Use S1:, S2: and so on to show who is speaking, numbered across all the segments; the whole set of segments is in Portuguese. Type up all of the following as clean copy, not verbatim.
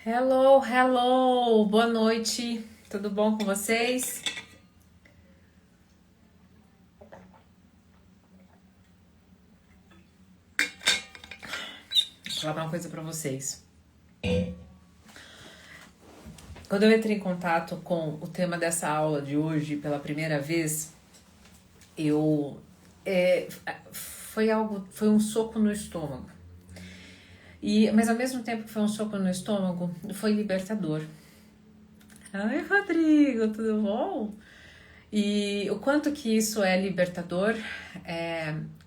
S1: Hello, hello! Boa noite! Tudo bom com vocês? Vou falar uma coisa pra vocês. Quando eu entrei em contato com o tema dessa aula de hoje pela primeira vez, eu foi um soco no estômago. Mas ao mesmo tempo que foi um soco no estômago, foi libertador. Ai, Rodrigo, tudo bom? E o quanto que isso é libertador,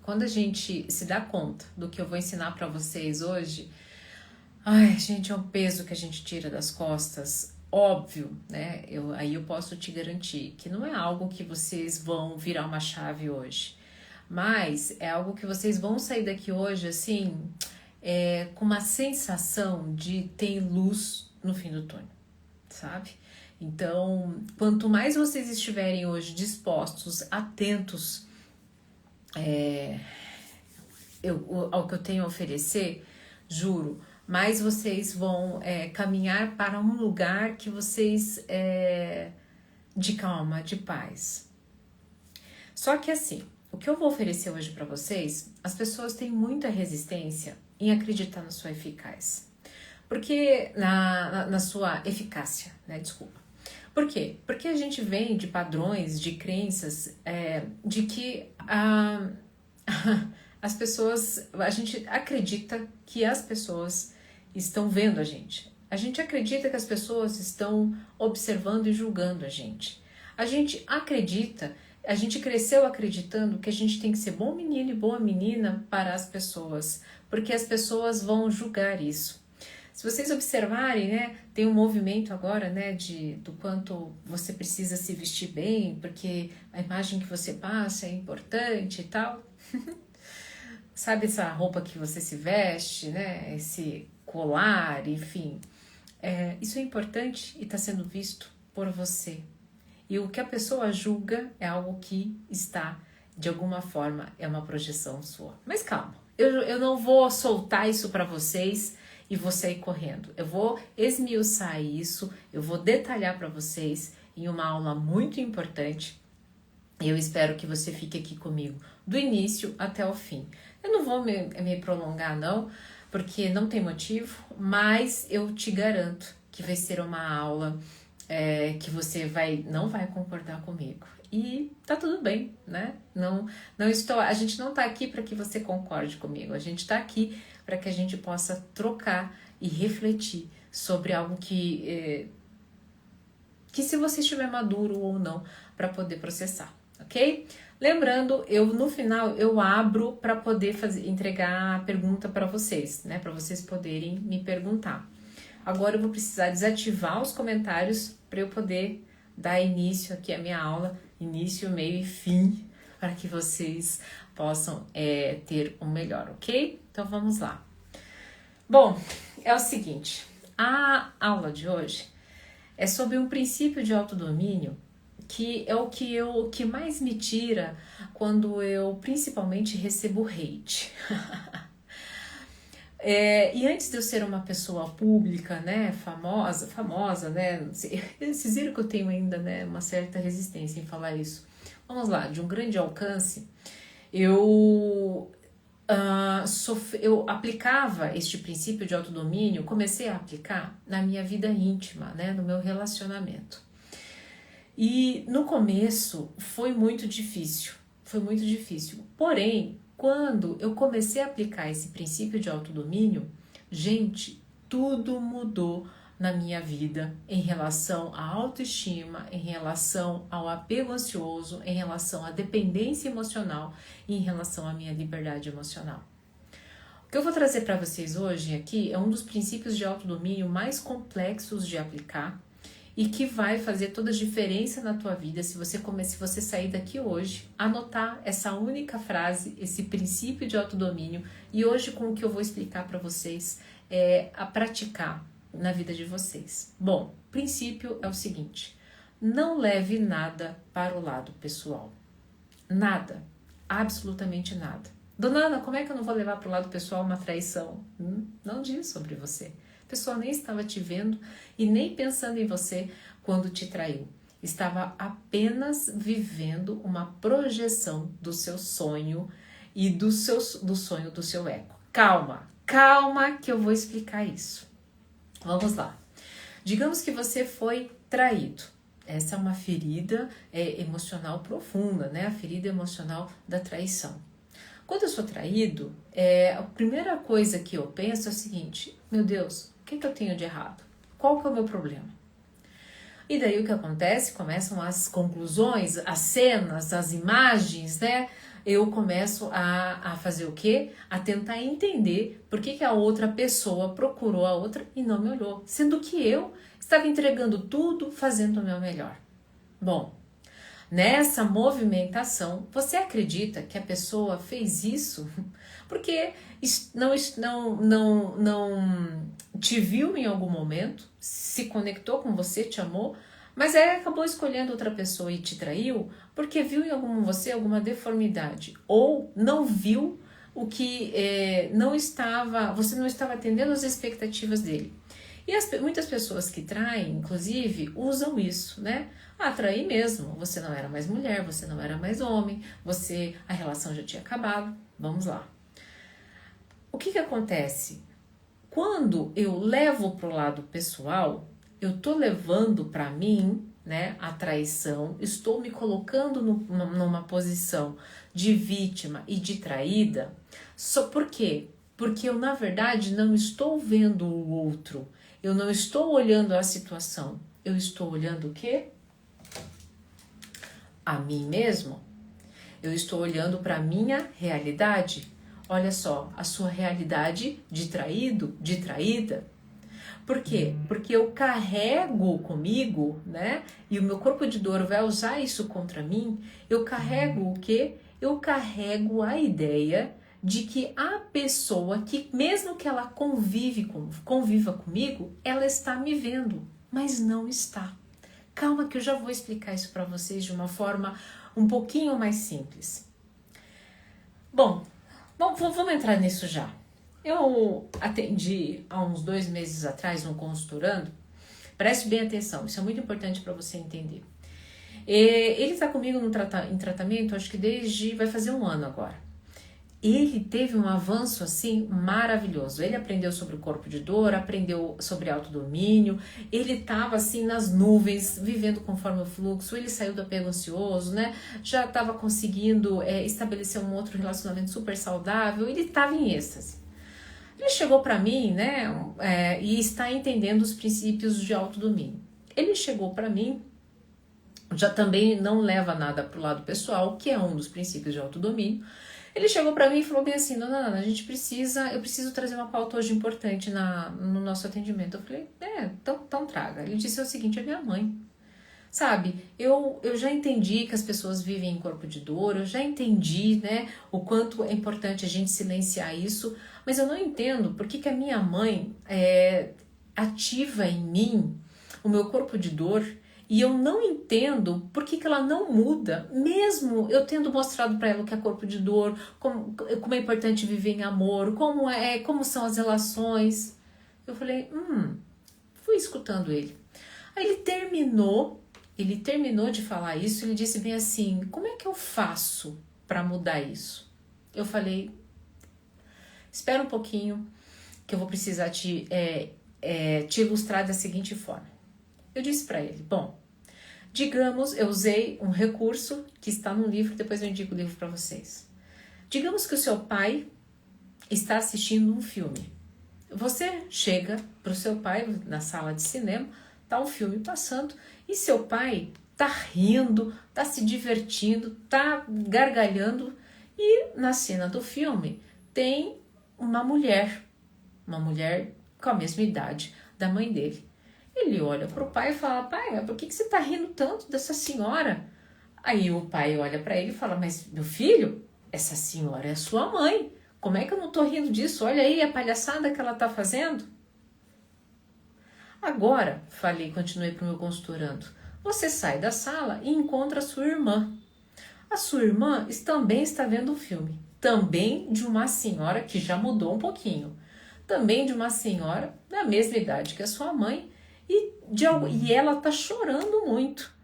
S1: quando a gente se dá conta do que eu vou ensinar para vocês hoje, ai, gente, é um peso que a gente tira das costas, óbvio, né? Aí eu posso te garantir que não é algo que vocês vão virar uma chave hoje, mas é algo que vocês vão sair daqui hoje, assim, com uma sensação de ter luz no fim do túnel, sabe? Então, quanto mais vocês estiverem hoje dispostos, atentos ao que eu tenho a oferecer, juro, mais vocês vão caminhar para um lugar que vocês de calma, de paz. Só que assim, o que eu vou oferecer hoje para vocês, as pessoas têm muita resistência em acreditar na sua eficácia. Porque na sua eficácia, né? Desculpa. Por quê? Porque a gente vem de padrões, de crenças, de que as pessoas, a gente acredita que as pessoas estão vendo a gente. A gente acredita que as pessoas estão observando e julgando a gente. A gente acredita, a gente cresceu acreditando que a gente tem que ser bom menino e boa menina para as pessoas, porque as pessoas vão julgar isso. Se vocês observarem, né, tem um movimento agora, né, do quanto você precisa se vestir bem, porque a imagem que você passa é importante e tal. Sabe essa roupa que você se veste, né, esse colar, enfim. Isso é importante e está sendo visto por você. E o que a pessoa julga é algo que está, de alguma forma, é uma projeção sua. Mas calma, eu não vou soltar isso para vocês e vou sair correndo. Eu vou esmiuçar isso, eu vou detalhar para vocês em uma aula muito importante. E eu espero que você fique aqui comigo do início até o fim. Eu não vou me prolongar não, porque não tem motivo, mas eu te garanto que vai ser uma aula que você não vai concordar comigo. E tá tudo bem, né? A gente não tá aqui para que você concorde comigo, a gente tá aqui para que a gente possa trocar e refletir sobre algo que se você estiver maduro ou não para poder processar, ok? Lembrando, no final eu abro para poder entregar a pergunta para vocês, né? Para vocês poderem me perguntar. Agora eu vou precisar desativar os comentários para eu poder dar início aqui à minha aula, início, meio e fim, para que vocês possam ter o melhor, ok? Então vamos lá. Bom, é o seguinte, a aula de hoje é sobre um princípio de autodomínio que é o que mais me tira quando eu principalmente recebo hate. E antes de eu ser uma pessoa pública, né, famosa, né, vocês viram que eu tenho ainda, né, uma certa resistência em falar isso. Vamos lá, de um grande alcance, eu aplicava este princípio de autodomínio, comecei a aplicar na minha vida íntima, né, no meu relacionamento. E no começo foi muito difícil, porém, quando eu comecei a aplicar esse princípio de autodomínio, gente, tudo mudou na minha vida em relação à autoestima, em relação ao apego ansioso, em relação à dependência emocional e em relação à minha liberdade emocional. O que eu vou trazer para vocês hoje aqui é um dos princípios de autodomínio mais complexos de aplicar e que vai fazer toda a diferença na tua vida se você sair daqui hoje, anotar essa única frase, esse princípio de autodomínio, e hoje com o que eu vou explicar para vocês a praticar na vida de vocês. Bom, o princípio é o seguinte: não leve nada para o lado pessoal. Nada, absolutamente nada. Dona Ana, como é que eu não vou levar para o lado pessoal uma traição? Não diz sobre você. A pessoa nem estava te vendo e nem pensando em você quando te traiu. Estava apenas vivendo uma projeção do seu sonho e do sonho do seu ego. Calma, calma que eu vou explicar isso. Vamos lá. Digamos que você foi traído. Essa é uma ferida emocional profunda, né? A ferida emocional da traição. Quando eu sou traído, a primeira coisa que eu penso é o seguinte: meu Deus, o que eu tenho de errado? Qual que é o meu problema? E daí o que acontece? Começam as conclusões, as cenas, as imagens, né? Eu começo a fazer o quê? A tentar entender por que a outra pessoa procurou a outra e não me olhou. Sendo que eu estava entregando tudo, fazendo o meu melhor. Bom, nessa movimentação, você acredita que a pessoa fez isso porque não te viu em algum momento, se conectou com você, te amou, mas aí acabou escolhendo outra pessoa e te traiu porque viu em você alguma deformidade ou não viu o que você não estava atendendo às expectativas dele. E muitas pessoas que traem, inclusive, usam isso, né? Trair mesmo, você não era mais mulher, você não era mais homem, a relação já tinha acabado. Vamos lá. O que acontece? Quando eu levo para o lado pessoal, eu tô levando para mim, né, a traição, estou me colocando numa posição de vítima e de traída. Só por quê? Porque eu, na verdade, não estou vendo o outro. Eu não estou olhando a situação. Eu estou olhando o quê? A mim mesmo. Eu estou olhando para a minha realidade. Olha só, a sua realidade de traído, de traída. Por quê? Porque eu carrego comigo, né? E o meu corpo de dor vai usar isso contra mim. Eu carrego o quê? Eu carrego a ideia de que a pessoa que, mesmo que ela conviva comigo, ela está me vendo, mas não está. Calma que eu já vou explicar isso para vocês de uma forma um pouquinho mais simples. Bom, vamos entrar nisso já. Eu atendi há uns 2 meses atrás um consultorando. Preste bem atenção, isso é muito importante para você entender. Ele está comigo em tratamento, acho que vai fazer 1 ano agora. Ele teve um avanço assim maravilhoso. Ele aprendeu sobre o corpo de dor, aprendeu sobre autodomínio. Ele estava assim nas nuvens, vivendo conforme o fluxo. Ele saiu do apego ansioso, né? Já estava conseguindo estabelecer um outro relacionamento super saudável. Ele estava em êxtase. Ele chegou para mim, né? E está entendendo os princípios de autodomínio. Ele chegou para mim, já também não leva nada para o lado pessoal, que é um dos princípios de autodomínio. Ele chegou para mim e falou bem assim: Dona Ana, eu preciso trazer uma pauta hoje importante no nosso atendimento. Eu falei, então traga. Ele disse o seguinte: é minha mãe. Sabe, eu já entendi que as pessoas vivem em corpo de dor, eu já entendi, né, o quanto é importante a gente silenciar isso, mas eu não entendo por que a minha mãe ativa em mim o meu corpo de dor. E eu não entendo por que ela não muda, mesmo eu tendo mostrado para ela o que é corpo de dor, como é importante viver em amor, como são as relações. Eu falei, fui escutando ele. Aí ele terminou de falar isso, ele disse bem assim: como é que eu faço para mudar isso? Eu falei, espera um pouquinho, que eu vou precisar te ilustrar da seguinte forma. Eu disse para ele, bom, digamos, eu usei um recurso que está no livro, depois eu indico o livro para vocês. Digamos que o seu pai está assistindo um filme. Você chega para o seu pai na sala de cinema, tá um filme passando, e seu pai tá rindo, tá se divertindo, tá gargalhando, e na cena do filme tem uma mulher com a mesma idade da mãe dele. Ele olha pro pai e fala: pai, mas por que você tá rindo tanto dessa senhora? Aí o pai olha para ele e fala: mas meu filho, essa senhora é sua mãe. Como é que eu não tô rindo disso? Olha aí a palhaçada que ela tá fazendo. Agora, continuei pro meu consultorando, você sai da sala e encontra a sua irmã. A sua irmã também está vendo um filme. Também de uma senhora que já mudou um pouquinho. Também de uma senhora, da mesma idade que a sua mãe e ela tá chorando muito.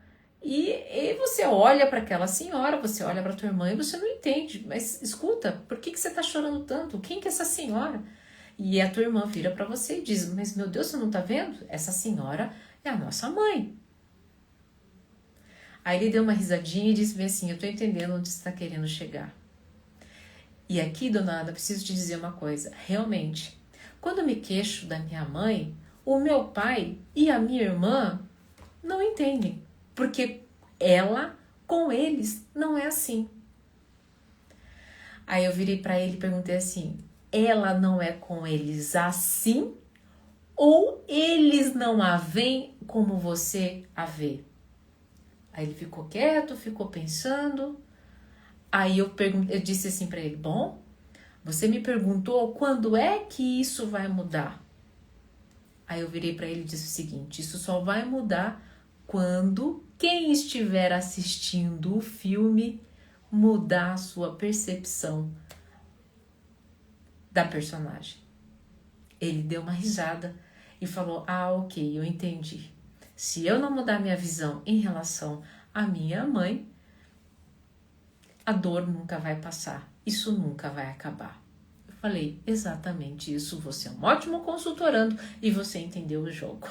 S1: E você olha para aquela senhora, você olha para tua irmã e você não entende. Mas escuta, por que você tá chorando tanto? Quem que é essa senhora? E a tua irmã vira para você e diz, mas meu Deus, você não tá vendo? Essa senhora é a nossa mãe. Aí ele deu uma risadinha e disse bem assim, eu tô entendendo onde você está querendo chegar. E aqui, dona Ana, preciso te dizer uma coisa. Realmente, quando eu me queixo da minha mãe, o meu pai e a minha irmã não entendem. Porque ela, com eles, não é assim. Aí eu virei para ele e perguntei assim, ela não é com eles assim? Ou eles não a veem como você a vê? Aí ele ficou quieto, ficou pensando. Aí eu disse assim para ele, bom, você me perguntou quando é que isso vai mudar? Aí eu virei para ele e disse o seguinte, isso só vai mudar quando quem estiver assistindo o filme mudar a sua percepção da personagem. Ele deu uma risada e falou, ok, eu entendi. Se eu não mudar minha visão em relação à minha mãe, a dor nunca vai passar, isso nunca vai acabar. Eu falei, exatamente isso, você é um ótimo consultorando e você entendeu o jogo.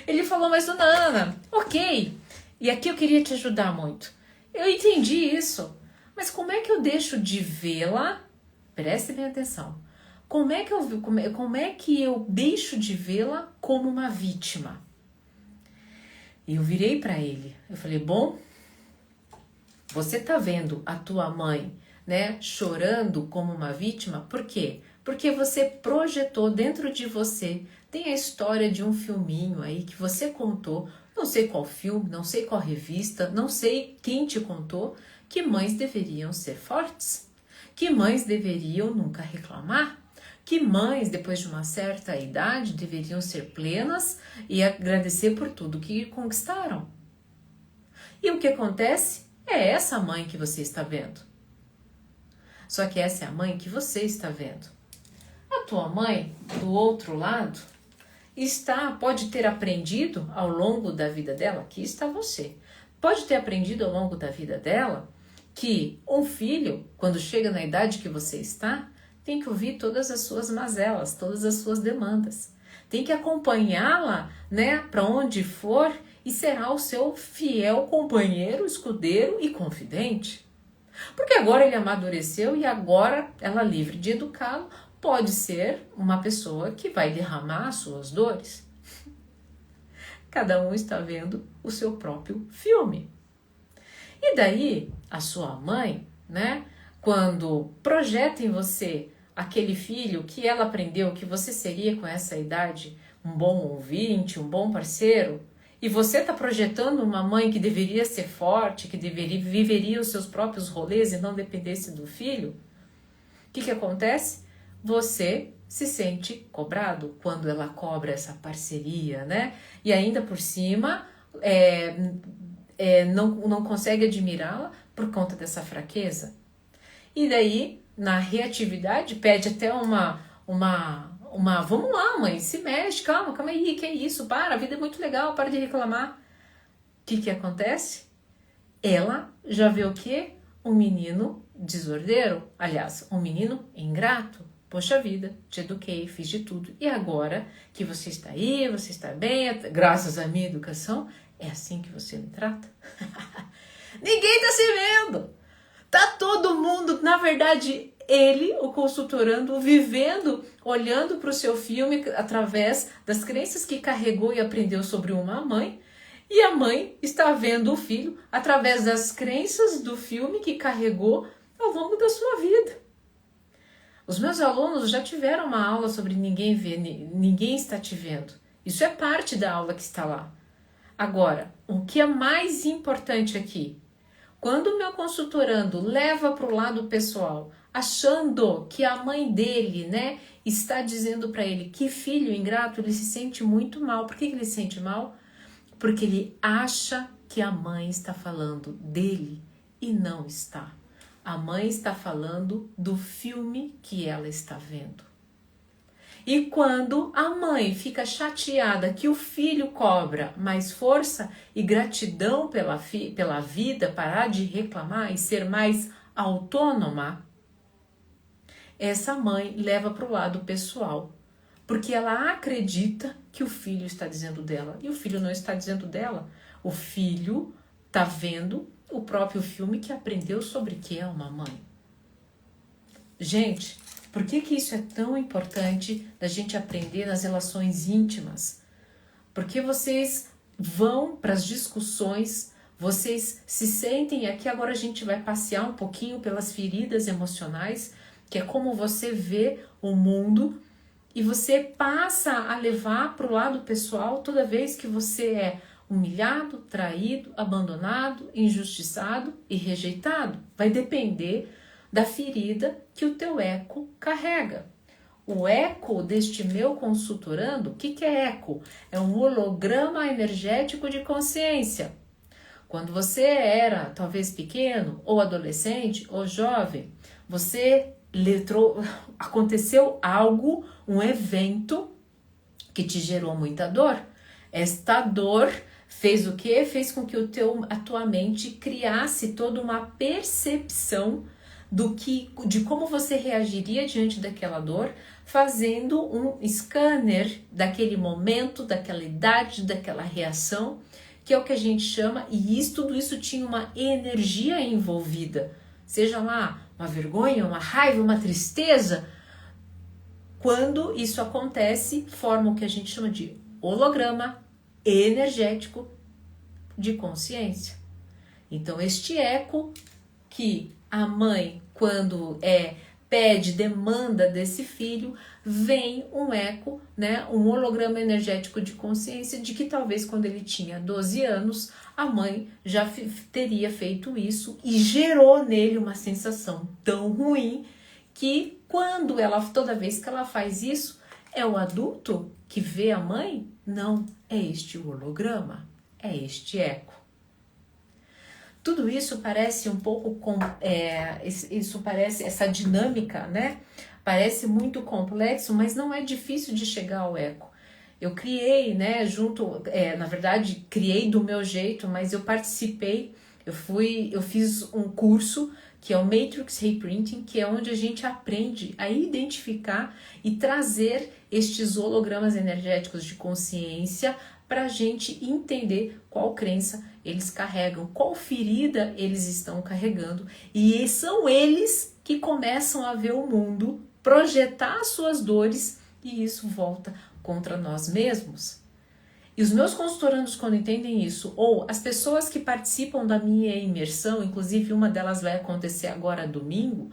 S1: Ele falou, mas dona Ana, ok, e aqui eu queria te ajudar muito. Eu entendi isso, mas como é que eu deixo de vê-la? Preste bem atenção. Como é que eu deixo de vê-la como uma vítima? E eu virei para ele, eu falei, bom, você tá vendo a tua mãe, né, chorando como uma vítima? Por quê? Porque você projetou dentro de você, tem a história de um filminho aí que você contou, não sei qual filme, não sei qual revista, não sei quem te contou, que mães deveriam ser fortes, que mães deveriam nunca reclamar, que mães, depois de uma certa idade, deveriam ser plenas e agradecer por tudo que conquistaram. E o que acontece? É essa mãe que você está vendo. Só que essa é a mãe que você está vendo. A tua mãe, do outro lado, pode ter aprendido ao longo da vida dela, aqui está você, pode ter aprendido ao longo da vida dela que um filho, quando chega na idade que você está, tem que ouvir todas as suas mazelas, todas as suas demandas. Tem que acompanhá-la, né, para onde for e será o seu fiel companheiro, escudeiro e confidente. Porque agora ele amadureceu e agora ela, livre de educá-lo, pode ser uma pessoa que vai derramar as suas dores. Cada um está vendo o seu próprio filme. E daí, a sua mãe, né, quando projeta em você aquele filho que ela aprendeu que você seria com essa idade um bom ouvinte, um bom parceiro, e você está projetando uma mãe que deveria ser forte, que viveria os seus próprios rolês e não dependesse do filho, o que acontece? Você se sente cobrado quando ela cobra essa parceria, né? E ainda por cima não consegue admirá-la por conta dessa fraqueza. E daí, na reatividade, pede até uma vamos lá, mãe, se mexe, calma aí, que é isso, a vida é muito legal, para de reclamar. O que acontece? Ela já vê o quê? Um menino desordeiro, aliás, um menino ingrato. Poxa vida, te eduquei, fiz de tudo. E agora que você está aí, você está bem, graças à minha educação, é assim que você me trata? Ninguém tá se vendo. Tá todo mundo, na verdade, ele, o consultorando, vivendo, olhando para o seu filme através das crenças que carregou e aprendeu sobre uma mãe. E a mãe está vendo o filho através das crenças do filme que carregou ao longo da sua vida. Os meus alunos já tiveram uma aula sobre ninguém vê, ninguém está te vendo. Isso é parte da aula que está lá. Agora, o que é mais importante aqui? Quando o meu consultorando leva para o lado pessoal, achando que a mãe dele, né, está dizendo para ele que filho ingrato, ele se sente muito mal. Por que ele se sente mal? Porque ele acha que a mãe está falando dele e não está. A mãe está falando do filme que ela está vendo. E quando a mãe fica chateada que o filho cobra mais força e gratidão pela vida, parar de reclamar e ser mais autônoma, essa mãe leva para o lado pessoal, porque ela acredita que o filho está dizendo dela, e o filho não está dizendo dela. O filho está vendo o próprio filme que aprendeu sobre o que é uma mãe. Gente, por que isso é tão importante da gente aprender nas relações íntimas? Porque vocês vão para as discussões, vocês se sentem aqui, agora a gente vai passear um pouquinho pelas feridas emocionais, que é como você vê o mundo, e você passa a levar para o lado pessoal toda vez que você é humilhado, traído, abandonado, injustiçado e rejeitado. Vai depender da ferida que o teu eco carrega. O eco deste meu consultorando, o que é eco? É um holograma energético de consciência. Quando você era talvez pequeno, ou adolescente, ou jovem, aconteceu algo, um evento que te gerou muita dor. Esta dor fez o quê? Fez com que a tua mente criasse toda uma percepção de como você reagiria diante daquela dor, fazendo um scanner daquele momento, daquela idade, daquela reação, que é o que a gente chama, e tudo isso tinha uma energia envolvida, seja lá uma vergonha, uma raiva, uma tristeza. Quando isso acontece, forma o que a gente chama de holograma energético de consciência. Então, este eco que a mãe, quando pede, demanda desse filho, vem um eco, né, um holograma energético de consciência de que talvez quando ele tinha 12 anos, a mãe já teria feito isso e gerou nele uma sensação tão ruim que toda vez que ela faz isso, é o adulto que vê a mãe? Não, é este holograma, é este eco. Tudo isso parece um pouco essa dinâmica, né? Parece muito complexo, mas não é difícil de chegar ao eco. Eu criei, né, na verdade, criei do meu jeito, mas eu participei, eu fiz um curso que é o Matrix Reprinting, que é onde a gente aprende a identificar e trazer estes hologramas energéticos de consciência para a gente entender qual crença eles carregam, qual ferida eles estão carregando, e são eles que começam a ver o mundo, projetar as suas dores, e isso volta contra nós mesmos. E os meus consultorandos, quando entendem isso, ou as pessoas que participam da minha imersão, inclusive uma delas vai acontecer agora domingo,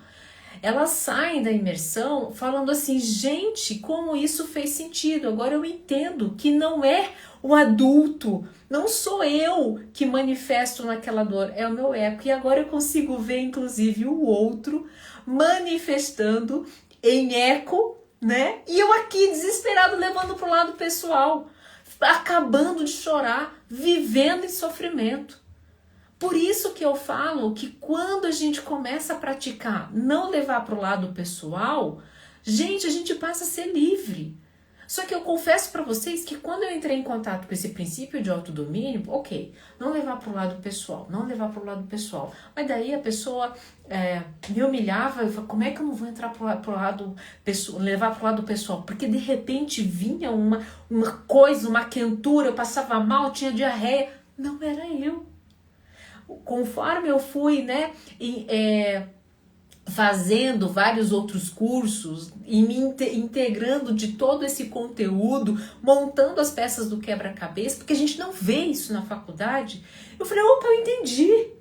S1: elas saem da imersão falando assim, gente, como isso fez sentido, agora eu entendo que não é o adulto, não sou eu que manifesto naquela dor, é o meu eco, e agora eu consigo ver inclusive o outro manifestando em eco, né? E eu aqui desesperado levando para o lado pessoal, acabando de chorar, vivendo em sofrimento. Por isso que eu falo que quando a gente começa a praticar não levar para o lado pessoal, gente, a gente passa a ser livre. Só que eu confesso para vocês que quando eu entrei em contato com esse princípio de autodomínio, ok, não levar para o lado pessoal, Mas daí a pessoa me humilhava, eu falava, como é que eu não vou entrar pro lado pessoal, levar para o lado pessoal? Porque de repente vinha uma coisa, uma quentura, eu passava mal, tinha diarreia. Não era eu. Conforme eu fui, né, fazendo vários outros cursos e me integrando de todo esse conteúdo, montando as peças do quebra-cabeça, porque a gente não vê isso na faculdade, eu falei, opa, eu entendi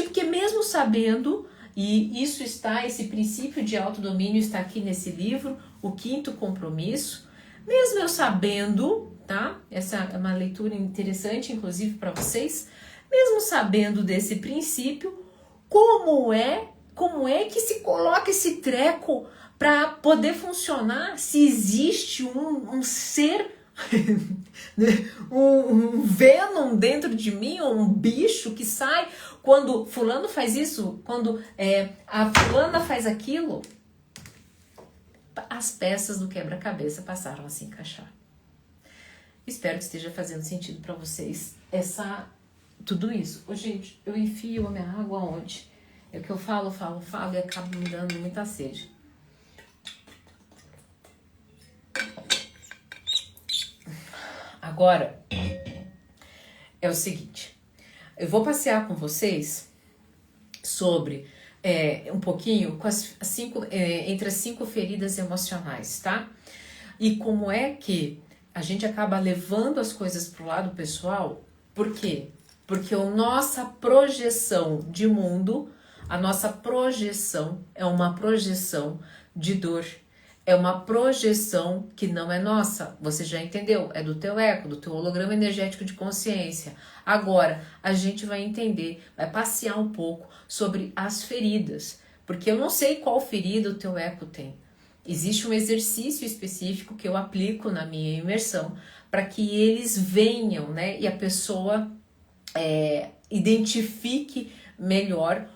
S1: porque mesmo sabendo, e esse princípio de autodomínio está aqui nesse livro, O Quinto Compromisso, mesmo eu sabendo, tá, essa é uma leitura interessante, inclusive para vocês, mesmo sabendo desse princípio, como é que se coloca esse treco para poder funcionar se existe um ser, um Venom dentro de mim, ou um bicho que sai quando fulano faz isso, quando a fulana faz aquilo? as peças do quebra-cabeça passaram a se encaixar. Espero que esteja fazendo sentido para vocês tudo isso. Ô, gente, eu enfio a minha água onde? É que eu falo e acabo me dando muita sede. Agora, é o seguinte, eu vou passear com vocês sobre um pouquinho com entre as 5 feridas emocionais, tá? E como é que a gente acaba levando as coisas para o lado pessoal. Por quê? Porque a nossa projeção de mundo, a nossa projeção é uma projeção de dor. É uma projeção que não é nossa. Você já entendeu? É do teu eco, do teu holograma energético de consciência. Agora, a gente vai entender, vai passear um pouco sobre as feridas. Porque eu não sei qual ferida o teu eco tem. Existe um exercício específico que eu aplico na minha imersão para que eles venham, né? E a pessoa identifique melhor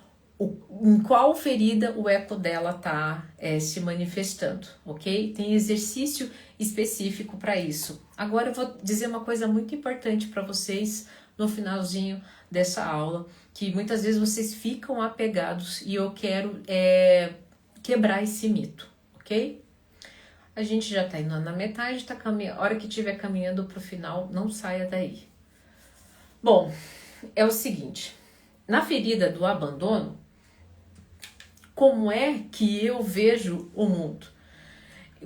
S1: em qual ferida o eco dela está se manifestando, ok? Tem exercício específico para isso. Agora eu vou dizer uma coisa muito importante para vocês no finalzinho dessa aula, que muitas vezes vocês ficam apegados e eu quero quebrar esse mito, ok? A gente já está indo na metade, a hora que estiver caminhando para o final, não saia daí. Bom, é o seguinte, na ferida do abandono, como é que eu vejo o mundo?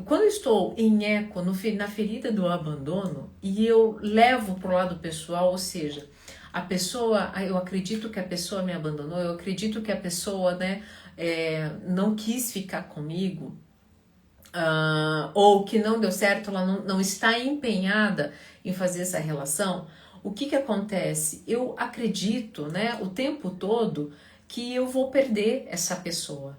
S1: Quando eu estou em eco, na ferida do abandono, e eu levo para o lado pessoal, ou seja, a pessoa, eu acredito que a pessoa me abandonou, eu acredito que a pessoa, né, não quis ficar comigo, ou que não deu certo, ela não está empenhada em fazer essa relação, o que acontece? Eu acredito, né, o tempo todo que eu vou perder essa pessoa.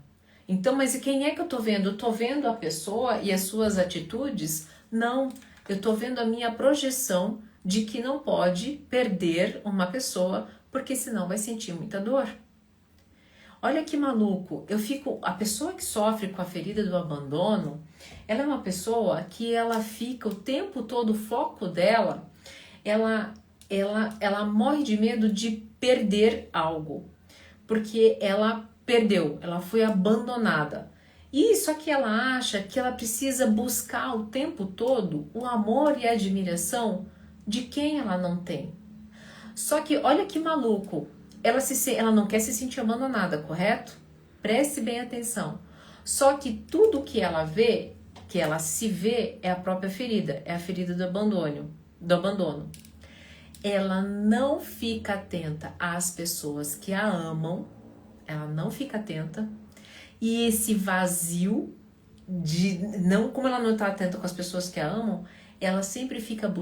S1: Então, mas e quem é que eu tô vendo? Eu tô vendo a pessoa e as suas atitudes? Não, eu tô vendo a minha projeção de que não pode perder uma pessoa, porque senão vai sentir muita dor. Olha que maluco, a pessoa que sofre com a ferida do abandono, ela é uma pessoa que ela fica o tempo todo, o foco dela, ela morre de medo de perder algo. Porque ela perdeu, ela foi abandonada. E só que ela acha que ela precisa buscar o tempo todo o amor e a admiração de quem ela não tem. Só que olha que maluco, ela não quer se sentir abandonada, correto? Preste bem atenção. Só que tudo que ela vê, que ela se vê, é a própria ferida, é a ferida do abandono. Ela não fica atenta às pessoas que a amam, ela não fica atenta, e esse vazio, como ela não está atenta com as pessoas que a amam, ela sempre fica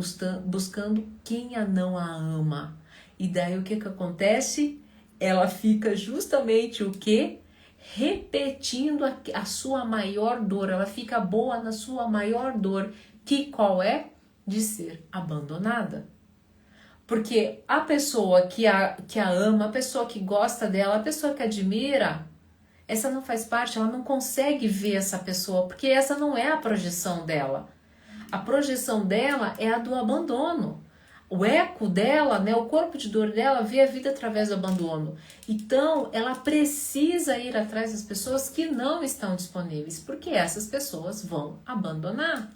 S1: buscando quem não a ama. E daí o que acontece? Ela fica justamente o quê? Repetindo a sua maior dor, ela fica boa na sua maior dor, que qual é? De ser abandonada. Porque a pessoa que a ama, a pessoa que gosta dela, a pessoa que admira, essa não faz parte, ela não consegue ver essa pessoa, porque essa não é a projeção dela. A projeção dela é a do abandono. O eco dela, né, o corpo de dor dela, vê a vida através do abandono. Então, ela precisa ir atrás das pessoas que não estão disponíveis, porque essas pessoas vão abandonar.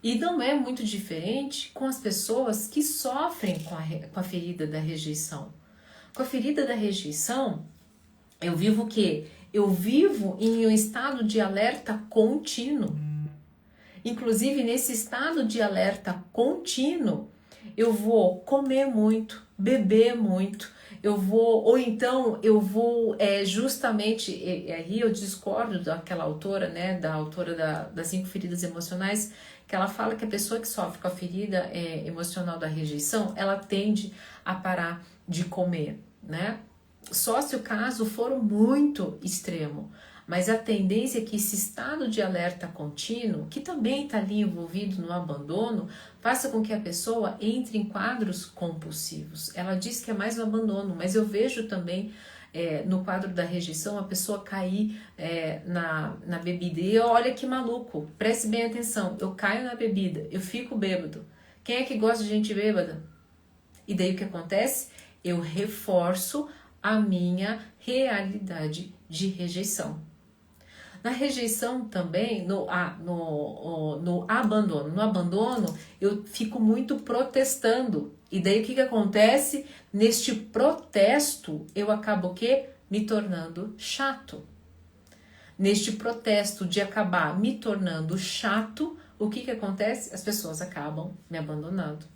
S1: E não é muito diferente com as pessoas que sofrem com a ferida da rejeição. Com a ferida da rejeição, eu vivo o quê? Eu vivo em um estado de alerta contínuo. Inclusive, nesse estado de alerta contínuo, eu vou comer muito, beber muito, ou então eu vou justamente, aí eu discordo daquela autora, né, da autora das 5 feridas emocionais, que ela fala que a pessoa que sofre com a ferida emocional da rejeição, ela tende a parar de comer, né? Só se o caso for muito extremo, mas a tendência é que esse estado de alerta contínuo, que também está ali envolvido no abandono, faça com que a pessoa entre em quadros compulsivos. Ela diz que é mais o abandono, mas eu vejo também no quadro da rejeição, a pessoa cair na bebida. E olha que maluco, preste bem atenção, eu caio na bebida, eu fico bêbado. Quem é que gosta de gente bêbada? E daí o que acontece? Eu reforço a minha realidade de rejeição. Na rejeição também, no abandono. No abandono, eu fico muito protestando. E daí o que acontece? Neste protesto, eu acabo o quê? Me tornando chato. Neste protesto de acabar me tornando chato, o que acontece? As pessoas acabam me abandonando.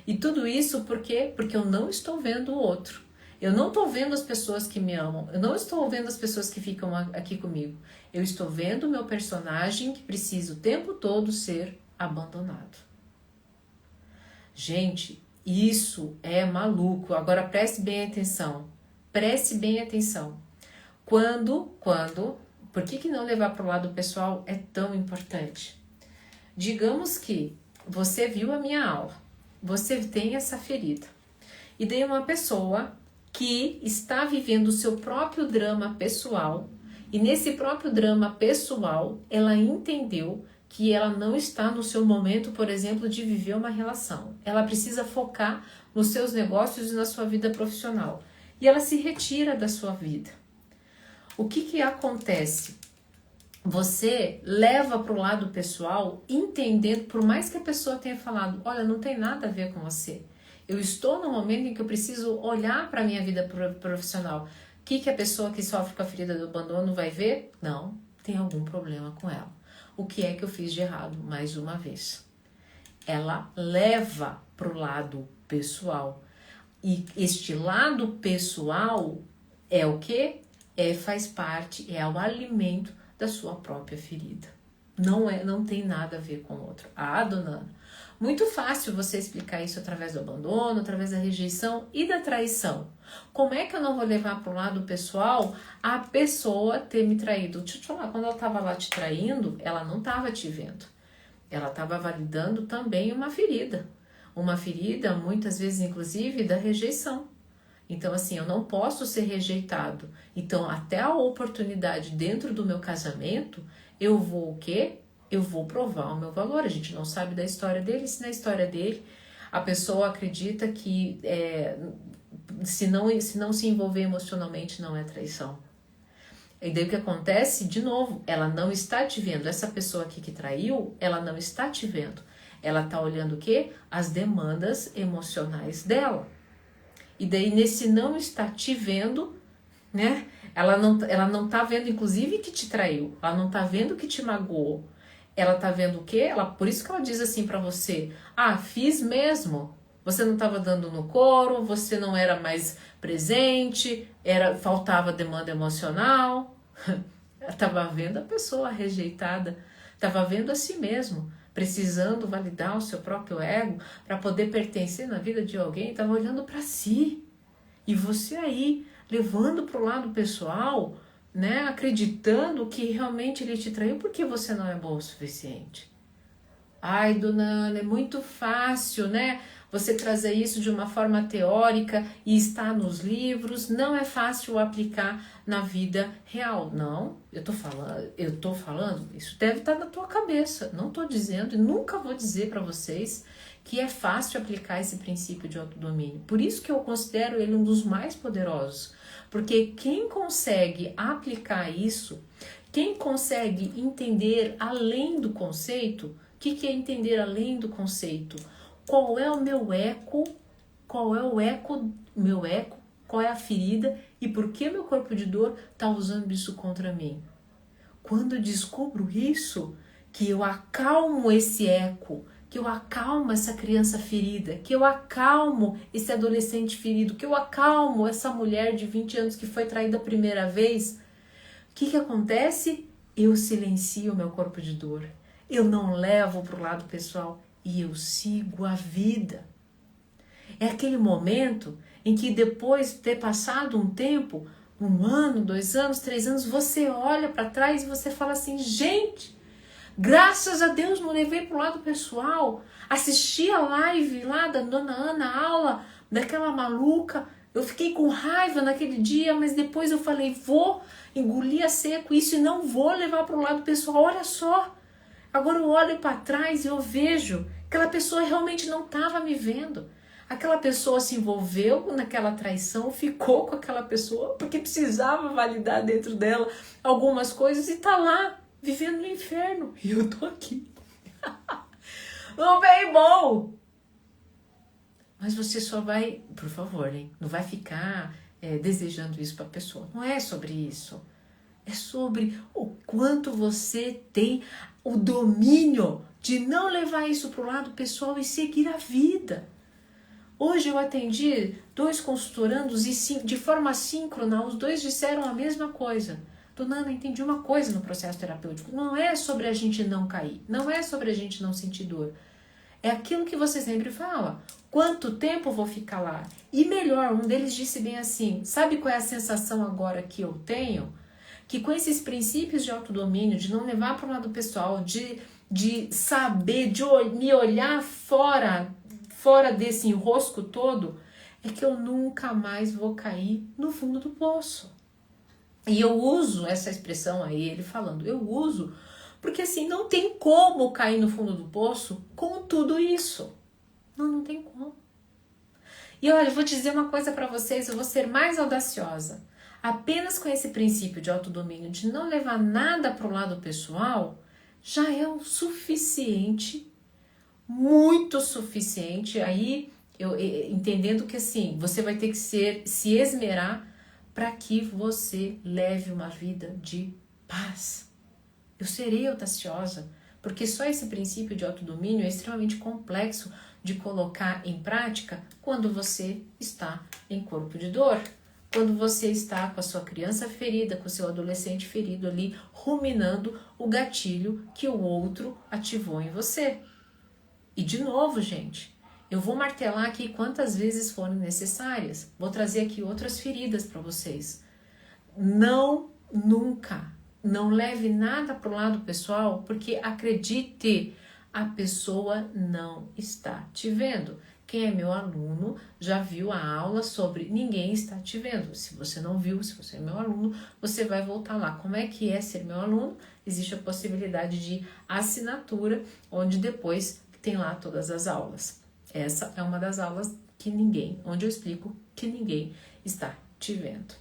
S1: E tudo isso por quê? Porque eu não estou vendo o outro. Eu não estou vendo as pessoas que me amam. Eu não estou vendo as pessoas que ficam aqui comigo. Eu estou vendo o meu personagem que precisa o tempo todo ser abandonado. Gente, isso é maluco. Agora preste bem atenção. Preste bem atenção. Por que não levar para o lado pessoal é tão importante? Digamos que você viu a minha aula. Você tem essa ferida. E daí uma pessoa que está vivendo o seu próprio drama pessoal, e nesse próprio drama pessoal, ela entendeu que ela não está no seu momento, por exemplo, de viver uma relação. Ela precisa focar nos seus negócios e na sua vida profissional. E ela se retira da sua vida. O que acontece? Você leva para o lado pessoal, entendendo, por mais que a pessoa tenha falado, olha, não tem nada a ver com você. Eu estou no momento em que eu preciso olhar para a minha vida profissional. O que a pessoa que sofre com a ferida do abandono vai ver? Não, tem algum problema com ela. O que é que eu fiz de errado? Mais uma vez. Ela leva para o lado pessoal. E este lado pessoal é o quê? Faz parte, é o alimento da sua própria ferida. Não tem nada a ver com o outro. Dona Ana, muito fácil você explicar isso através do abandono, através da rejeição e da traição. Como é que eu não vou levar para o lado pessoal a pessoa ter me traído? Deixa eu te falar, quando ela estava lá te traindo, ela não estava te vendo. Ela estava validando também uma ferida. Uma ferida, muitas vezes, inclusive, da rejeição. Então, assim, eu não posso ser rejeitado. Então, até a oportunidade dentro do meu casamento, eu vou o quê? Eu vou provar o meu valor. A gente não sabe da história dele. Se na história dele a pessoa acredita que se não se envolver emocionalmente não é traição. E daí o que acontece? De novo, ela não está te vendo. Essa pessoa aqui que traiu, ela não está te vendo. Ela está olhando o quê? As demandas emocionais dela. E daí nesse não estar te vendo, né? Ela não tá vendo, inclusive, que te traiu. Ela não tá vendo que te magoou. Ela tá vendo o quê? Por isso que ela diz assim pra você, fiz mesmo. Você não estava dando no coro, você não era mais presente, faltava demanda emocional. Ela estava vendo a pessoa rejeitada, estava vendo a si mesmo, precisando validar o seu próprio ego para poder pertencer na vida de alguém, estava olhando para si. E você aí, levando para o lado pessoal, né, acreditando que realmente ele te traiu porque você não é boa o suficiente. Dona Ana, é muito fácil, né? Você trazer isso de uma forma teórica e está nos livros, não é fácil aplicar na vida real. Não, eu tô falando, isso deve estar na tua cabeça. Não tô dizendo e nunca vou dizer para vocês que é fácil aplicar esse princípio de autodomínio. Por isso que eu considero ele um dos mais poderosos. Porque quem consegue aplicar isso, quem consegue entender além do conceito, o que é entender além do conceito? Qual é o meu eco? Qual é meu eco? Qual é a ferida? E por que meu corpo de dor está usando isso contra mim? Quando eu descubro isso, que eu acalmo esse eco, que eu acalmo essa criança ferida, que eu acalmo esse adolescente ferido, que eu acalmo essa mulher de 20 anos que foi traída a primeira vez, o que acontece? Eu silencio o meu corpo de dor. Eu não levo para o lado pessoal e eu sigo a vida. É aquele momento em que depois de ter passado um tempo, 1 ano, 2 anos, 3 anos, você olha para trás e você fala assim, gente, graças a Deus não levei para o lado pessoal, assisti a live lá da Dona Ana, a aula daquela maluca, Eu fiquei com raiva naquele dia, mas depois eu falei, vou engolir a seco isso e não vou levar para o lado pessoal. Olha só, agora eu olho para trás e eu vejo que aquela pessoa realmente não estava me vendo. Aquela pessoa se envolveu naquela traição, ficou com aquela pessoa porque precisava validar dentro dela algumas coisas e tá lá, vivendo no inferno. E eu tô aqui. Não bem bom. Mas você só vai, por favor, hein? Não vai ficar desejando isso para a pessoa. Não é sobre isso. É sobre o quanto você tem o domínio de não levar isso para o lado pessoal e seguir a vida. Hoje eu atendi 2 consultorandos e de forma síncrona, os 2 disseram a mesma coisa. Dona Ana, entendi uma coisa no processo terapêutico. Não é sobre a gente não cair, não é sobre a gente não sentir dor. É aquilo que você sempre fala. Quanto tempo eu vou ficar lá? E melhor, um deles disse bem assim, sabe qual é a sensação agora que eu tenho? Que com esses princípios de autodomínio, de não levar para o lado pessoal, de saber, de me olhar fora desse enrosco todo, é que eu nunca mais vou cair no fundo do poço. E eu uso essa expressão aí, ele falando, eu uso, porque assim, não tem como cair no fundo do poço com tudo isso. Não tem como. E olha, eu vou dizer uma coisa para vocês, eu vou ser mais audaciosa. Apenas com esse princípio de autodomínio, de não levar nada para o lado pessoal, já é o suficiente, muito suficiente. Aí, eu entendendo que assim, você vai ter que se esmerar para que você leve uma vida de paz. Eu serei audaciosa, porque só esse princípio de autodomínio é extremamente complexo de colocar em prática quando você está em corpo de dor. Quando você está com a sua criança ferida, com o seu adolescente ferido ali, ruminando o gatilho que o outro ativou em você. E de novo, gente, eu vou martelar aqui quantas vezes forem necessárias. Vou trazer aqui outras feridas para vocês. Nunca, não leve nada para o lado pessoal, porque acredite, a pessoa não está te vendo. Quem é meu aluno já viu a aula sobre ninguém está te vendo. Se você não viu, se você é meu aluno, você vai voltar lá. Como é que é ser meu aluno? Existe a possibilidade de assinatura, onde depois tem lá todas as aulas. Essa é uma das aulas onde eu explico que ninguém está te vendo.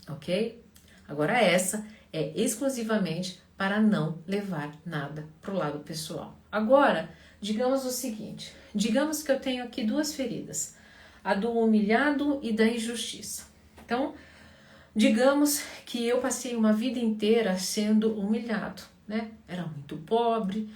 S1: Ok? Agora essa é exclusivamente para não levar nada para o lado pessoal. Agora, digamos o seguinte, digamos que eu tenho aqui 2 feridas, a do humilhado e da injustiça. Então, digamos que eu passei uma vida inteira sendo humilhado, né? Era muito pobre,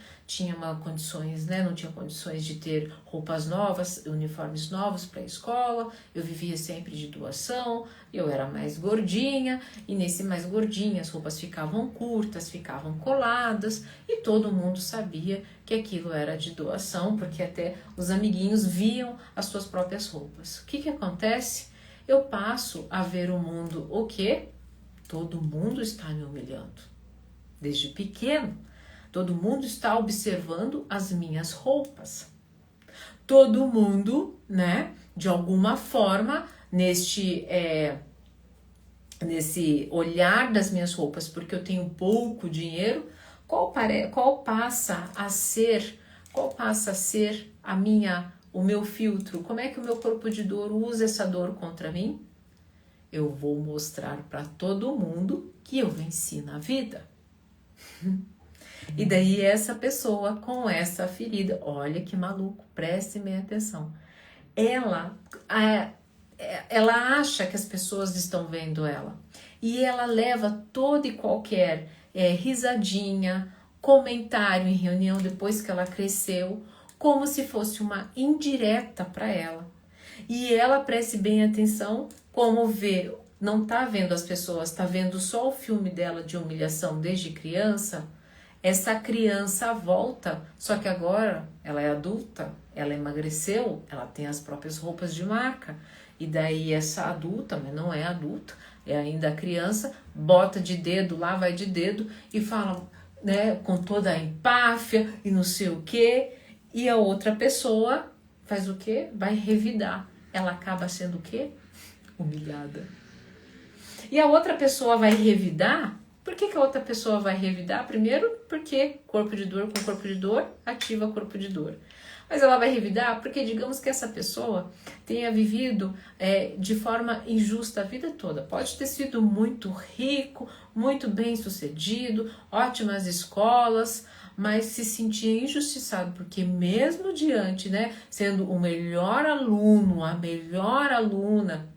S1: não tinha condições de ter roupas novas, uniformes novos para a escola, eu vivia sempre de doação, eu era mais gordinha, e nesse mais gordinha as roupas ficavam curtas, ficavam coladas, e todo mundo sabia que aquilo era de doação, porque até os amiguinhos viam as suas próprias roupas. O que acontece? Eu passo a ver o mundo o quê? Todo mundo está me humilhando. Desde pequeno, todo mundo está observando as minhas roupas. Todo mundo, né, de alguma forma, nesse olhar das minhas roupas, porque eu tenho pouco dinheiro, qual passa a ser o meu filtro? Como é que o meu corpo de dor usa essa dor contra mim? Eu vou mostrar para todo mundo que eu venci na vida. E daí essa pessoa com essa ferida, olha que maluco, preste bem atenção. Ela acha que as pessoas estão vendo ela. E ela leva toda e qualquer risadinha, comentário em reunião depois que ela cresceu, como se fosse uma indireta para ela. E ela preste bem atenção, como não está vendo as pessoas, está vendo só o filme dela de humilhação desde criança. Essa criança volta, só que agora ela é adulta, ela emagreceu, ela tem as próprias roupas de marca. E daí essa adulta, mas não é adulta, é ainda criança, bota de dedo, lá vai de dedo e fala, né, com toda a empáfia e não sei o quê. E a outra pessoa faz o quê? Vai revidar. ela acaba sendo o quê? Humilhada. E a outra pessoa vai revidar. Por que a outra pessoa vai revidar? Primeiro, porque corpo de dor com corpo de dor ativa corpo de dor. Mas ela vai revidar porque, digamos que essa pessoa tenha vivido de forma injusta a vida toda. Pode ter sido muito rico, muito bem sucedido, ótimas escolas, mas se sentia injustiçado, porque mesmo diante, né, sendo o melhor aluno, a melhor aluna,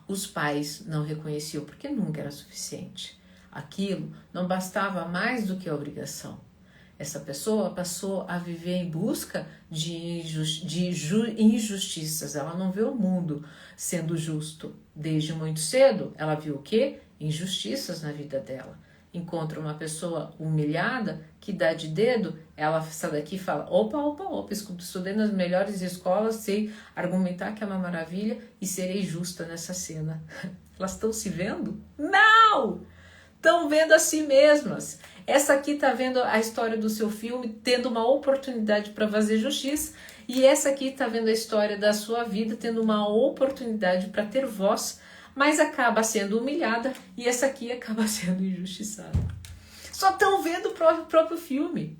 S1: os pais não reconheciam porque nunca era suficiente. Aquilo não bastava mais do que a obrigação. Essa pessoa passou a viver em busca de injustiças. Ela não vê o mundo sendo justo. Desde muito cedo, ela viu o quê? Injustiças na vida dela. Encontra uma pessoa humilhada que dá de dedo, ela sai daqui e fala, opa, estudei nas melhores escolas, sei argumentar que é uma maravilha e serei justa nessa cena. Elas estão se vendo? Não! Estão vendo a si mesmas. Essa aqui está vendo a história do seu filme, tendo uma oportunidade para fazer justiça, e essa aqui está vendo a história da sua vida, tendo uma oportunidade para ter voz, mas acaba sendo humilhada, e essa aqui acaba sendo injustiçada. Só estão vendo o próprio filme.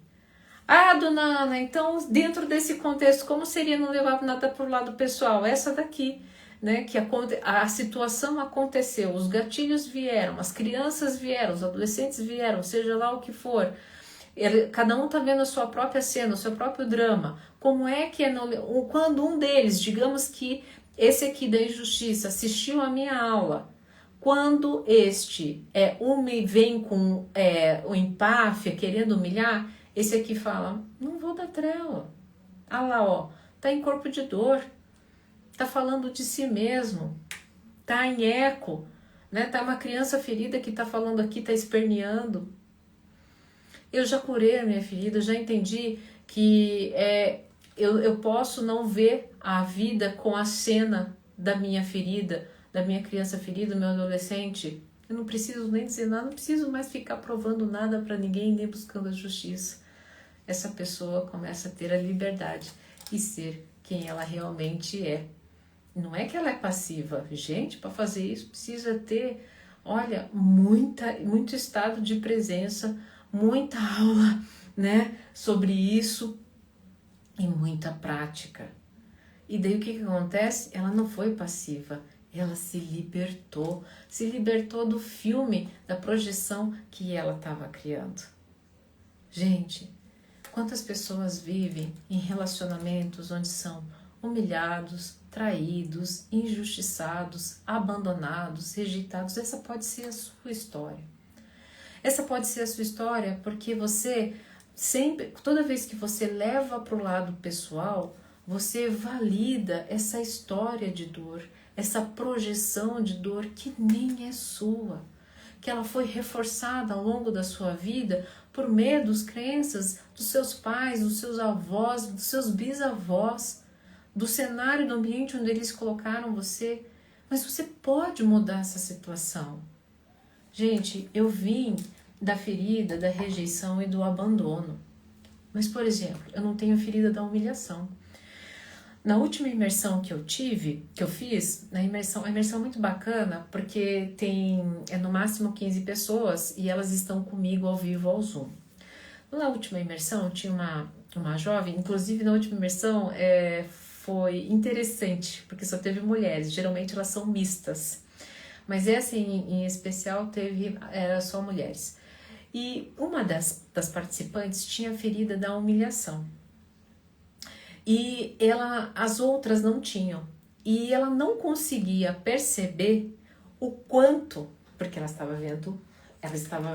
S1: Ah, dona Ana, então dentro desse contexto, como seria não levar nada para o lado pessoal? Essa daqui, né, que a situação aconteceu, os gatilhos vieram, as crianças vieram, os adolescentes vieram, seja lá o que for, cada um está vendo a sua própria cena, o seu próprio drama. Como é que quando um deles, digamos que esse aqui da injustiça assistiu a minha aula, quando este vem com o empáfia, querendo humilhar, esse aqui fala, não vou dar trela. Ah lá, ó, tá em corpo de dor. Tá falando de si mesmo, tá em eco, né? Tá uma criança ferida que tá falando aqui, tá esperneando. Eu já curei a minha ferida, eu já entendi que eu posso não ver a vida com a cena da minha ferida, da minha criança ferida, do meu adolescente. Eu não preciso nem dizer nada, não preciso mais ficar provando nada para ninguém, nem buscando a justiça. Essa pessoa começa a ter a liberdade e ser quem ela realmente é. Não é que ela é passiva. Gente, para fazer isso precisa ter, olha, muito estado de presença, muita aula, né, sobre isso e muita prática. E daí o que acontece? Ela não foi passiva, ela se libertou do filme, da projeção que ela estava criando. Gente, quantas pessoas vivem em relacionamentos onde são humilhados, traídos, injustiçados, abandonados, rejeitados? Essa pode ser a sua história. Essa pode ser a sua história porque você sempre, toda vez que você leva para o lado pessoal, você valida essa história de dor, essa projeção de dor que nem é sua, que ela foi reforçada ao longo da sua vida por medos, crenças dos seus pais, dos seus avós, dos seus bisavós, do cenário, do ambiente onde eles colocaram você. Mas você pode mudar essa situação. Gente, eu vim da ferida, da rejeição e do abandono. Mas, por exemplo, eu não tenho ferida da humilhação. Na última imersão que eu fiz, a imersão é muito bacana, porque tem no máximo 15 pessoas e elas estão comigo ao vivo ao Zoom. Na última imersão tinha uma jovem, inclusive na última imersão foi interessante, porque só teve mulheres, geralmente elas são mistas, mas essa em especial era só mulheres. E uma das participantes tinha ferida da humilhação. E as outras não tinham. E ela não conseguia perceber o quanto, porque ela estava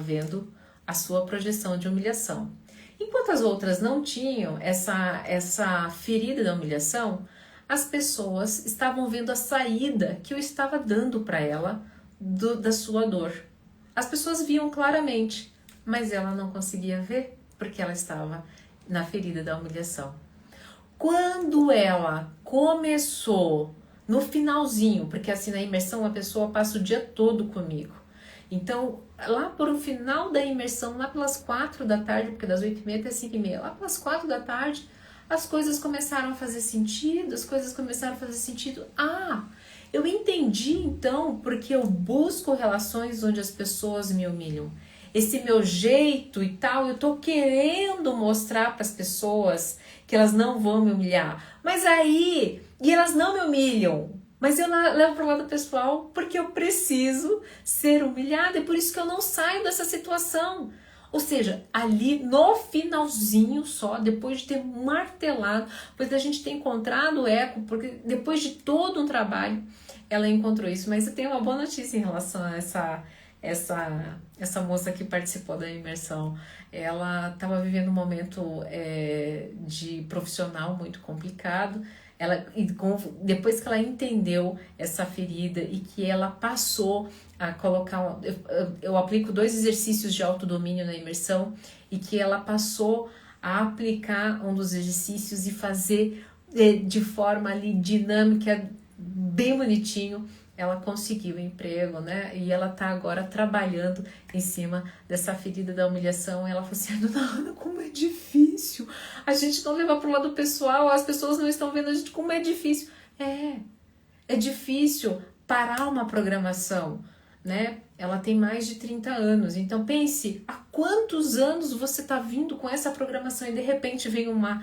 S1: vendo a sua projeção de humilhação. Enquanto as outras não tinham essa ferida da humilhação, as pessoas estavam vendo a saída que eu estava dando para ela da sua dor. As pessoas viam claramente, mas ela não conseguia ver porque ela estava na ferida da humilhação. Quando ela começou, no finalzinho, porque assim na imersão a pessoa passa o dia todo comigo. Então, lá por o final da imersão, lá pelas 4 da tarde, porque das 8h30 até 5h30, lá pelas 4 da tarde, as coisas começaram a fazer sentido, eu entendi então porque eu busco relações onde as pessoas me humilham. Esse meu jeito e tal, eu tô querendo mostrar para as pessoas que elas não vão me humilhar. Mas aí, e elas não me humilham, mas eu levo para o lado pessoal porque eu preciso ser humilhada, é por isso que eu não saio dessa situação. Ou seja, ali no finalzinho só, depois de ter martelado, depois da gente ter encontrado o eco, porque depois de todo um trabalho, ela encontrou isso. Mas eu tenho uma boa notícia em relação a essa moça que participou da imersão. Ela estava vivendo um momento de profissional muito complicado. Depois que ela entendeu essa ferida e que ela passou a colocar... Eu aplico 2 exercícios de autodomínio na imersão e que ela passou a aplicar um dos exercícios e fazer de forma ali dinâmica, bem bonitinho. Ela conseguiu o emprego, né? E ela tá agora trabalhando em cima dessa ferida da humilhação. E ela falou assim, Ana, como é difícil. A gente não levar pro lado pessoal, as pessoas não estão vendo a gente como é difícil. É difícil parar uma programação, né? Ela tem mais de 30 anos. Então pense, há quantos anos você tá vindo com essa programação e de repente vem uma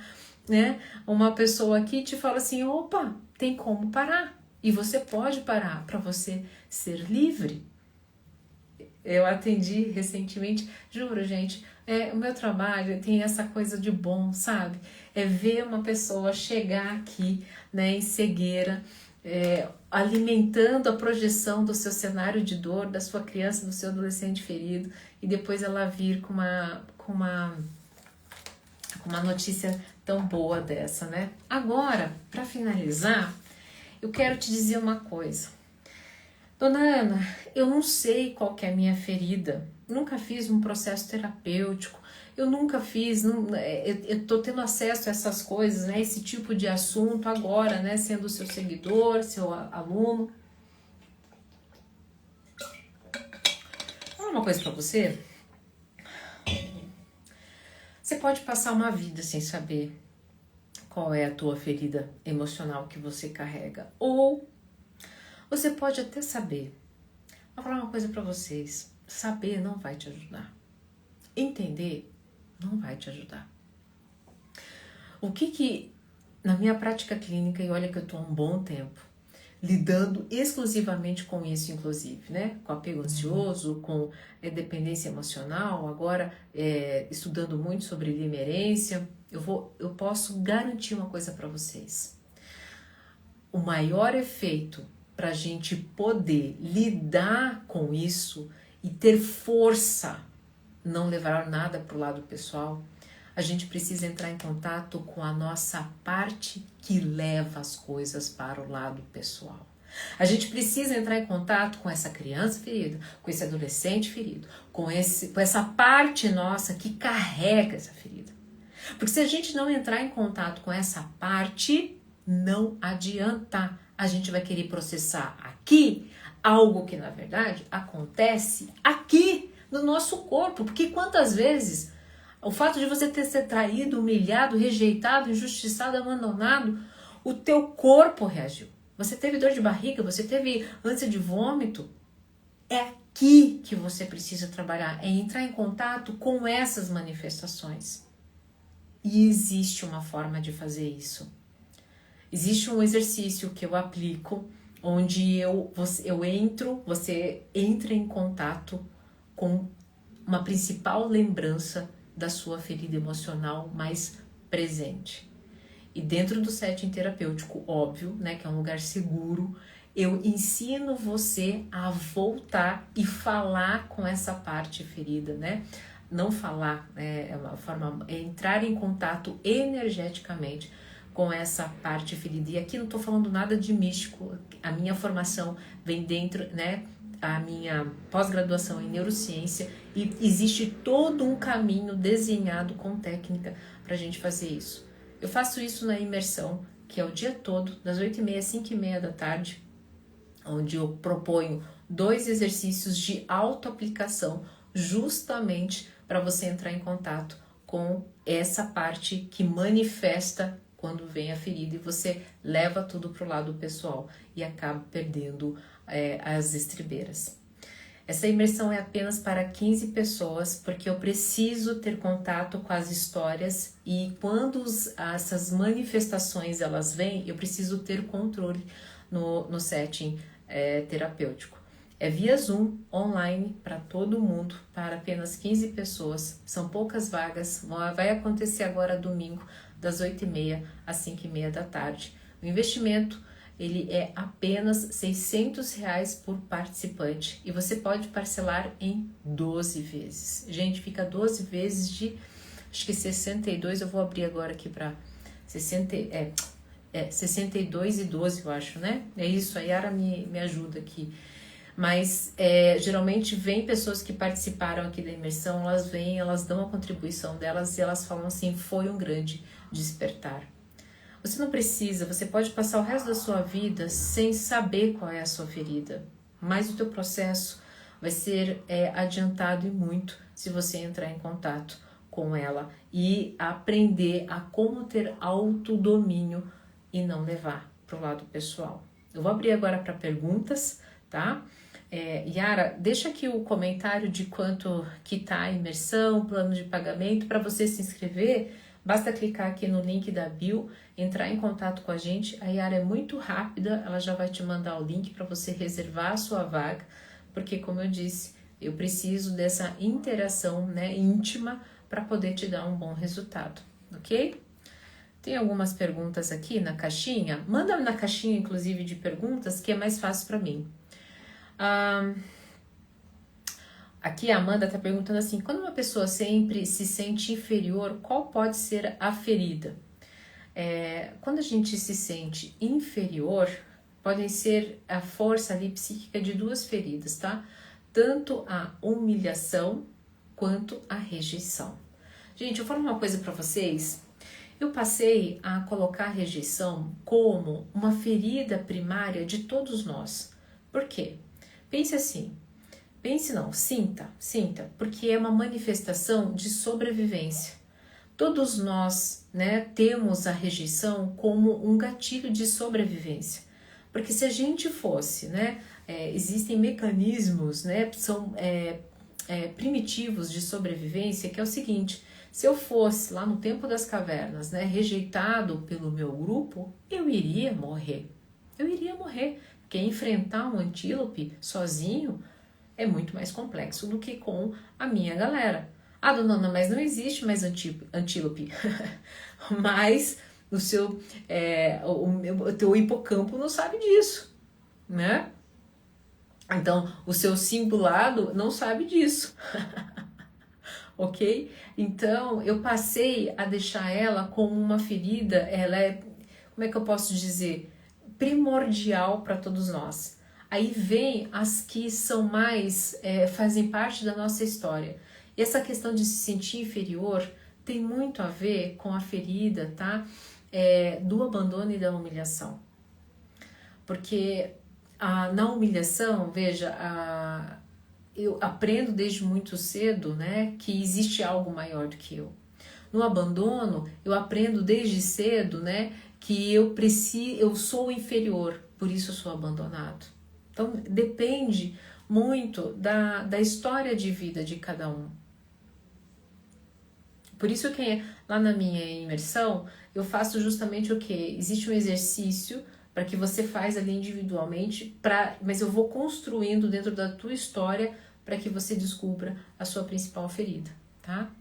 S1: pessoa aqui e te fala assim, opa, tem como parar. E você pode parar para você ser livre. Eu atendi recentemente, juro, gente, o meu trabalho tem essa coisa de bom, sabe? É ver uma pessoa chegar aqui, né, em cegueira, alimentando a projeção do seu cenário de dor, da sua criança, do seu adolescente ferido, e depois ela vir com uma notícia tão boa dessa, né? Agora, para finalizar, eu quero te dizer uma coisa. Dona Ana, eu não sei qual que é a minha ferida. Nunca fiz um processo terapêutico. Eu nunca fiz, eu tô tendo acesso a essas coisas, né? Esse tipo de assunto agora, né? Sendo seu seguidor, seu aluno. Vou falar uma coisa pra você. Você pode passar uma vida sem saber qual é a tua ferida emocional que você carrega. Ou você pode até saber. Vou falar uma coisa para vocês. Saber não vai te ajudar. Entender não vai te ajudar. O que na minha prática clínica, e olha que eu estou há um bom tempo, lidando exclusivamente com isso, inclusive, né? Com apego ansioso, com dependência emocional, agora estudando muito sobre limerência, eu posso garantir uma coisa para vocês. O maior efeito para a gente poder lidar com isso e ter força, não levar nada para o lado pessoal, a gente precisa entrar em contato com a nossa parte que leva as coisas para o lado pessoal. A gente precisa entrar em contato com essa criança ferida, com esse adolescente ferido, com essa parte nossa que carrega essa ferida. Porque se a gente não entrar em contato com essa parte, não adianta. A gente vai querer processar aqui algo que, na verdade, acontece aqui no nosso corpo. Porque quantas vezes o fato de você ter sido traído, humilhado, rejeitado, injustiçado, abandonado, o teu corpo reagiu. Você teve dor de barriga, você teve ânsia de vômito. É aqui que você precisa trabalhar, é entrar em contato com essas manifestações. E existe uma forma de fazer isso. Existe um exercício que eu aplico, onde você entra em contato com uma principal lembrança da sua ferida emocional mais presente. E dentro do setting terapêutico, óbvio, né, que é um lugar seguro, eu ensino você a voltar e falar com essa parte ferida, né? Não falar, é entrar em contato energeticamente com essa parte ferida. E aqui não estou falando nada de místico, a minha formação vem dentro, né? A minha pós-graduação em neurociência, e existe todo um caminho desenhado com técnica para a gente fazer isso. Eu faço isso na imersão, que é o dia todo, das 8h30 às 5h30 da tarde, onde eu proponho 2 exercícios de autoaplicação, justamente para você entrar em contato com essa parte que manifesta quando vem a ferida e você leva tudo para o lado pessoal e acaba perdendo as estribeiras. Essa imersão é apenas para 15 pessoas, porque eu preciso ter contato com as histórias e quando essas manifestações elas vêm, eu preciso ter controle no setting terapêutico. É via Zoom, online, para todo mundo, para apenas 15 pessoas. São poucas vagas, vai acontecer agora domingo, das 8h30 às 5h30 da tarde. O investimento ele é apenas R$600 por participante e você pode parcelar em 12 vezes. Gente, fica 12 vezes de, acho que 62, eu vou abrir agora aqui para 62 e 12, eu acho, né? É isso, a Yara me ajuda aqui. Mas geralmente vem pessoas que participaram aqui da imersão, elas vêm, elas dão a contribuição delas e elas falam assim, foi um grande despertar. Você não precisa, você pode passar o resto da sua vida sem saber qual é a sua ferida, mas o teu processo vai ser adiantado e muito se você entrar em contato com ela e aprender a como ter autodomínio e não levar para o lado pessoal. Eu vou abrir agora para perguntas, tá? Yara, deixa aqui o comentário de quanto que tá a imersão, plano de pagamento, para você se inscrever. Basta clicar aqui no link da bio, entrar em contato com a gente. A Yara é muito rápida, ela já vai te mandar o link para você reservar a sua vaga, porque como eu disse, eu preciso dessa interação, né, íntima para poder te dar um bom resultado, ok? Tem algumas perguntas aqui na caixinha, manda na caixinha inclusive de perguntas que é mais fácil para mim. Aqui a Amanda está perguntando assim, quando uma pessoa sempre se sente inferior, qual pode ser a ferida? Quando a gente se sente inferior, podem ser a força ali psíquica de duas feridas, tá? Tanto a humilhação quanto a rejeição. Gente, eu falo uma coisa para vocês, eu passei a colocar a rejeição como uma ferida primária de todos nós. Por quê? Pense assim, sinta, porque é uma manifestação de sobrevivência. Todos nós, né, temos a rejeição como um gatilho de sobrevivência. Porque se a gente fosse, né, existem mecanismos, né, são primitivos de sobrevivência, que é o seguinte, se eu fosse lá no tempo das cavernas, né, rejeitado pelo meu grupo, eu iria morrer. Porque enfrentar um antílope sozinho é muito mais complexo do que com a minha galera. Ah, dona, mas não existe mais antílope. Mas o teu hipocampo não sabe disso, né? Então, o seu cingulado não sabe disso. Ok? Então, eu passei a deixar ela como uma ferida, ela é, como é que eu posso dizer, primordial para todos nós. Aí vem as que são mais, fazem parte da nossa história. E essa questão de se sentir inferior tem muito a ver com a ferida, tá? Do abandono e da humilhação. Porque na humilhação, veja, eu aprendo desde muito cedo, né, que existe algo maior do que eu. No abandono, eu aprendo desde cedo, né, que eu sou inferior, por isso eu sou abandonado. Então, depende muito da história de vida de cada um. Por isso que lá na minha imersão, eu faço justamente o quê? Existe um exercício para que você faz ali individualmente, mas eu vou construindo dentro da tua história para que você descubra a sua principal ferida, tá?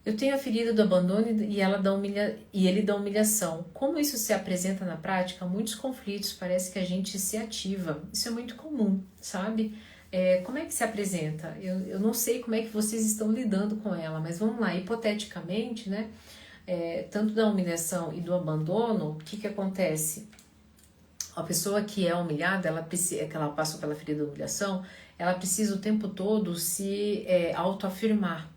S1: Eu tenho a ferida do abandono e ele da humilhação. Como isso se apresenta na prática? Muitos conflitos, parece que a gente se ativa. Isso é muito comum, sabe? Como é que se apresenta? Eu não sei como é que vocês estão lidando com ela, mas vamos lá, hipoteticamente, né? Tanto da humilhação e do abandono, o que acontece? A pessoa que é humilhada, que ela passou pela ferida da humilhação, ela precisa o tempo todo se autoafirmar.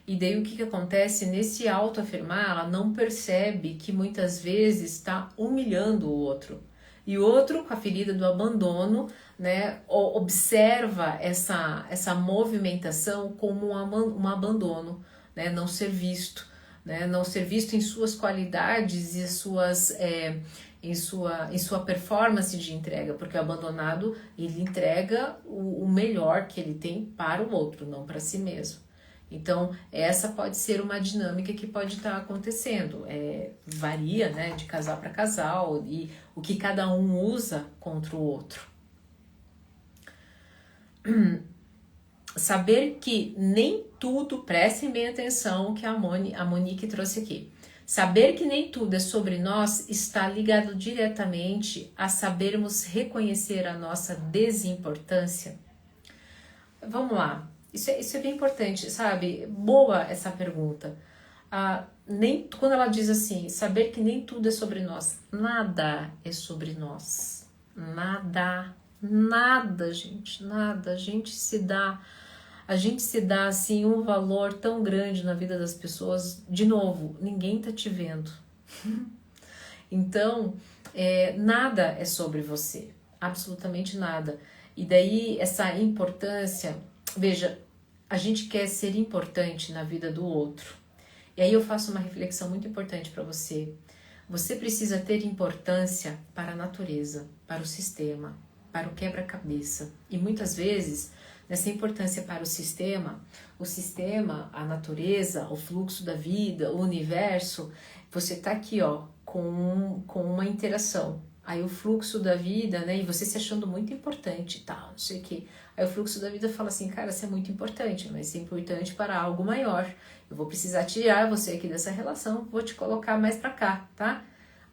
S1: E daí o que acontece? Nesse autoafirmar, ela não percebe que muitas vezes está humilhando o outro. E o outro, com a ferida do abandono, né, observa essa movimentação como um abandono. né? Não ser visto, né? Não ser visto em suas qualidades e em sua performance de entrega, porque o abandonado, ele entrega o melhor que ele tem para o outro, não para si mesmo. Então, essa pode ser uma dinâmica que pode estar acontecendo. Varia, né, de casal para casal e o que cada um usa contra o outro. Saber que nem tudo, prestem bem atenção que a Monique trouxe aqui. Saber que nem tudo é sobre nós está ligado diretamente a sabermos reconhecer a nossa desimportância. Vamos lá. Isso é bem importante, sabe? Boa essa pergunta. Quando ela diz assim, saber que nem tudo é sobre nós. Nada é sobre nós. Nada, gente, nada. A gente se dá assim um valor tão grande na vida das pessoas. De novo, ninguém tá te vendo. Então, nada é sobre você. Absolutamente nada. E daí essa importância, veja, a gente quer ser importante na vida do outro. E aí eu faço uma reflexão muito importante para você. Você precisa ter importância para a natureza, para o sistema, para o quebra-cabeça. E muitas vezes, nessa importância para o sistema, a natureza, o fluxo da vida, o universo, você está aqui, ó, com uma interação. Aí o fluxo da vida, né, e você se achando muito importante e tal, não sei o quê. Aí o fluxo da vida fala assim, cara, você é muito importante, mas é importante para algo maior. Eu vou precisar tirar você aqui dessa relação, vou te colocar mais pra cá, tá?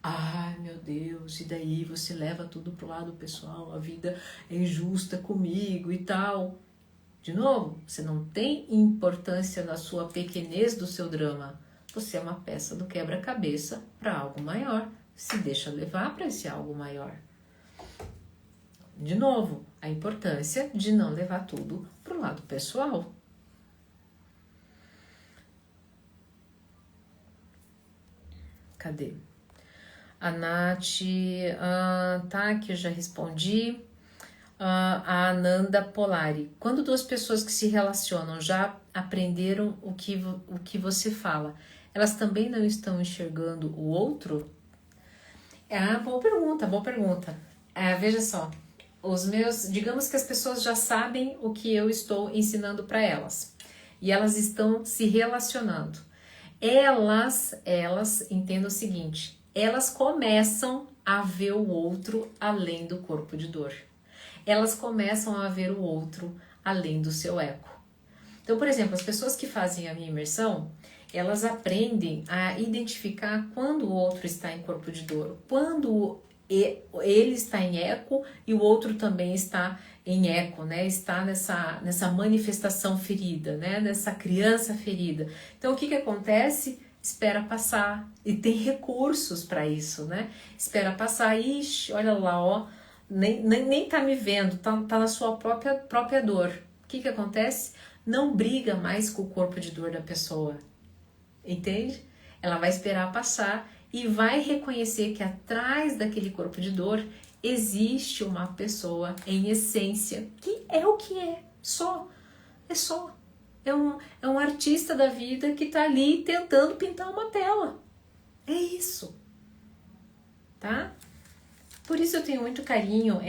S1: Ai, meu Deus, e daí você leva tudo pro lado pessoal, a vida é injusta comigo e tal. De novo, você não tem importância na sua pequenez do seu drama. Você é uma peça do quebra-cabeça para algo maior. Se deixa levar para esse algo maior. De novo, a importância de não levar tudo pro lado pessoal. Cadê? A Nath, tá, que eu já respondi. A Ananda Polari. Quando duas pessoas que se relacionam já aprenderam o que você fala, elas também não estão enxergando o outro? Boa pergunta. Veja só, digamos que as pessoas já sabem o que eu estou ensinando para elas e elas estão se relacionando. Elas entendam o seguinte, elas começam a ver o outro além do corpo de dor. Elas começam a ver o outro além do seu eco. Então, por exemplo, as pessoas que fazem a minha imersão, elas aprendem a identificar quando o outro está em corpo de dor, quando ele está em eco e o outro também está em eco, né? Está nessa manifestação ferida, né? Nessa criança ferida. Então, o que acontece? Espera passar. E tem recursos para isso, né? Espera passar. Ixi, olha lá, ó. Nem tá me vendo, tá na sua própria dor. O que acontece? Não briga mais com o corpo de dor da pessoa. Entende? Ela vai esperar passar e vai reconhecer que atrás daquele corpo de dor existe uma pessoa em essência que é o que é. É um artista da vida que tá ali tentando pintar uma tela. É isso. Tá? Por isso eu tenho muito carinho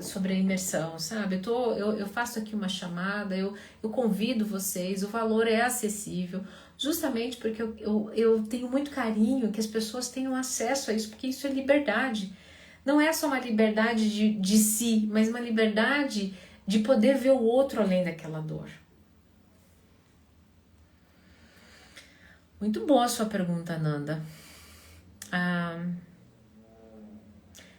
S1: sobre a imersão, sabe? Eu faço aqui uma chamada, eu convido vocês, o valor é acessível, justamente porque eu tenho muito carinho que as pessoas tenham acesso a isso, porque isso é liberdade. Não é só uma liberdade de si, mas uma liberdade de poder ver o outro além daquela dor. Muito boa a sua pergunta, Nanda.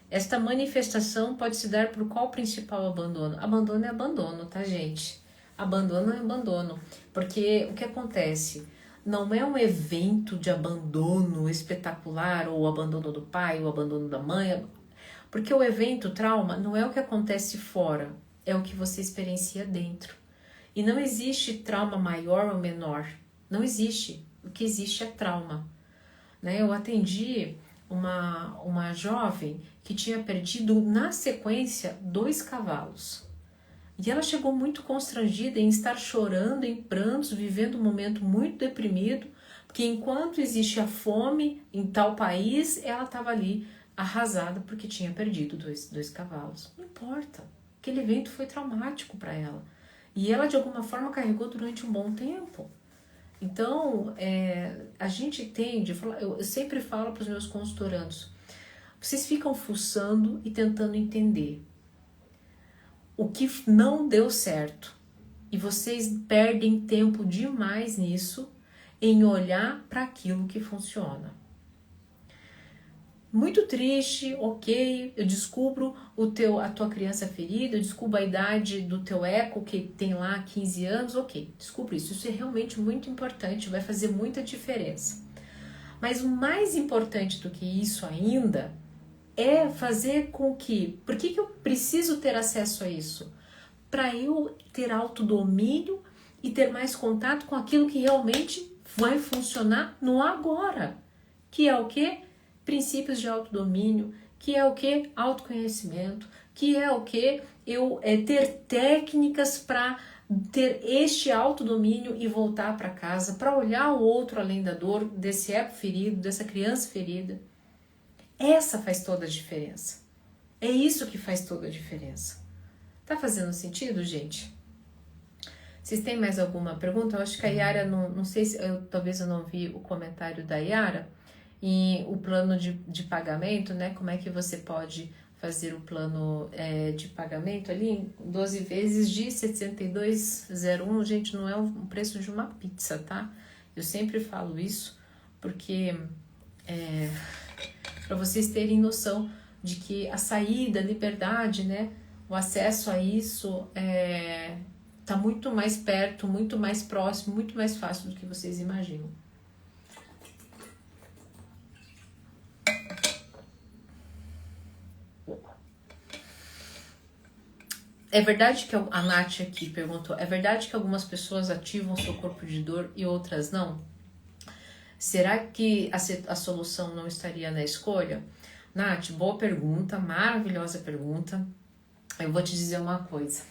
S1: Esta manifestação pode se dar por qual principal abandono? Abandono é abandono, tá, gente? Abandono é abandono. Porque o que acontece? Não é um evento de abandono espetacular, ou o abandono do pai, ou o abandono da mãe. Porque o evento trauma não é o que acontece fora, é o que você experiencia dentro. E não existe trauma maior ou menor. Não existe. O que existe é trauma. Né? Eu atendi uma jovem que tinha perdido na sequência 2 cavalos. E ela chegou muito constrangida em estar chorando, em prantos, vivendo um momento muito deprimido, porque enquanto existe a fome em tal país, ela estava ali arrasada porque tinha perdido dois cavalos. Não importa, aquele evento foi traumático para ela. E ela, de alguma forma, carregou durante um bom tempo. Então, a gente tende, eu sempre falo para os meus consultorandos, vocês ficam fuçando e tentando entender o que não deu certo. E vocês perdem tempo demais nisso, em olhar para aquilo que funciona. Muito triste, ok, eu descubro a tua criança ferida, eu descubro a idade do teu eco, que tem lá 15 anos, ok, descubro isso. Isso é realmente muito importante, vai fazer muita diferença. Mas o mais importante do que isso ainda é fazer com que... Por que eu preciso ter acesso a isso? Para eu ter autodomínio e ter mais contato com aquilo que realmente vai funcionar no agora. Que é o quê? Princípios de autodomínio, que é o quê? Autoconhecimento, que é o quê? Ter técnicas para ter este autodomínio e voltar para casa, para olhar o outro além da dor, desse eco ferido, dessa criança ferida. Essa faz toda a diferença. É isso que faz toda a diferença. Tá fazendo sentido, gente? Vocês têm mais alguma pergunta? Eu acho que a Yara, não sei se talvez eu não vi o comentário da Yara. E o plano de pagamento, né? Como é que você pode fazer o plano de pagamento ali em 12 vezes de 72,01? Gente, não é o preço de uma pizza, tá? Eu sempre falo isso porque para vocês terem noção de que a saída, a liberdade, né? O acesso a isso tá muito mais perto, muito mais próximo, muito mais fácil do que vocês imaginam. É verdade que a Nath aqui perguntou, é verdade que algumas pessoas ativam seu corpo de dor e outras não? Será que a solução não estaria na escolha? Nath, boa pergunta, maravilhosa pergunta. Eu vou te dizer uma coisa.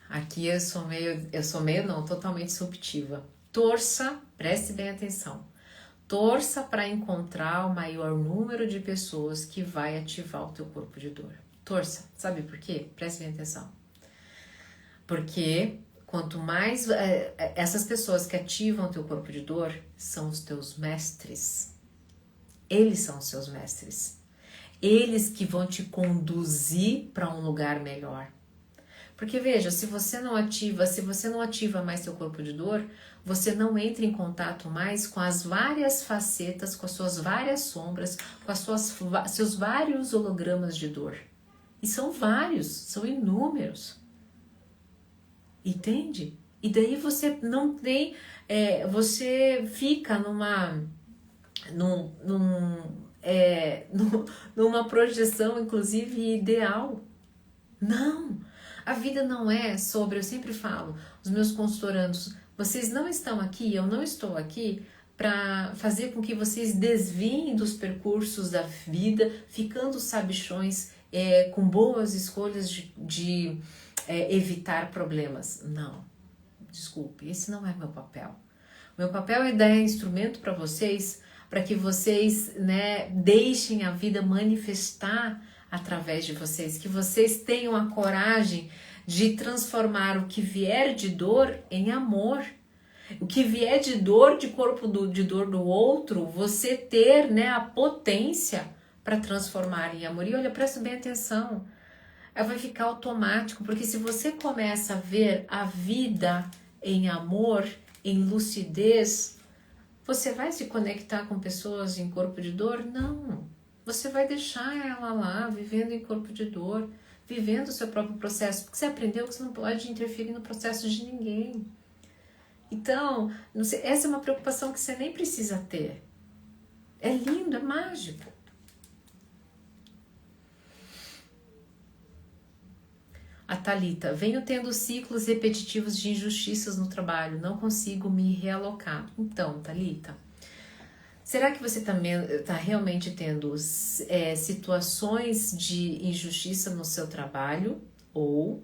S1: Aqui eu sou meio não, totalmente disruptiva. Torça, preste bem atenção. Torça para encontrar o maior número de pessoas que vai ativar o teu corpo de dor. Torça, sabe por quê? Preste bem atenção. Porque quanto mais essas pessoas que ativam o teu corpo de dor são os teus mestres. Eles são os seus mestres. Eles que vão te conduzir para um lugar melhor. Porque veja, se você não ativa mais teu corpo de dor, você não entra em contato mais com as várias facetas, com as suas várias sombras, com seus vários hologramas de dor. E são vários, são inúmeros. Entende? E daí você não tem, você fica numa projeção, inclusive, ideal. Não! A vida não é sobre, eu sempre falo, os meus consultorandos, vocês não estão aqui, eu não estou aqui para fazer com que vocês desviem dos percursos da vida, ficando sabichões, com boas escolhas de evitar problemas. Não, desculpe, esse não é meu papel. Meu papel é dar instrumento para vocês, para que vocês, né, deixem a vida manifestar através de vocês, que vocês tenham a coragem de transformar o que vier de dor em amor. O que vier de dor, de de dor do outro, você ter, né, a potência para transformar em amor. E olha, presta bem atenção, vai ficar automático, porque se você começa a ver a vida em amor, em lucidez, você vai se conectar com pessoas em corpo de dor? Não. Você vai deixar ela lá, vivendo em corpo de dor, vivendo o seu próprio processo, porque você aprendeu que você não pode interferir no processo de ninguém. Então, essa é uma preocupação que você nem precisa ter. É lindo, é mágico. A Thalita, venho tendo ciclos repetitivos de injustiças no trabalho, não consigo me realocar. Então, Thalita, será que você também está realmente tendo situações de injustiça no seu trabalho? Ou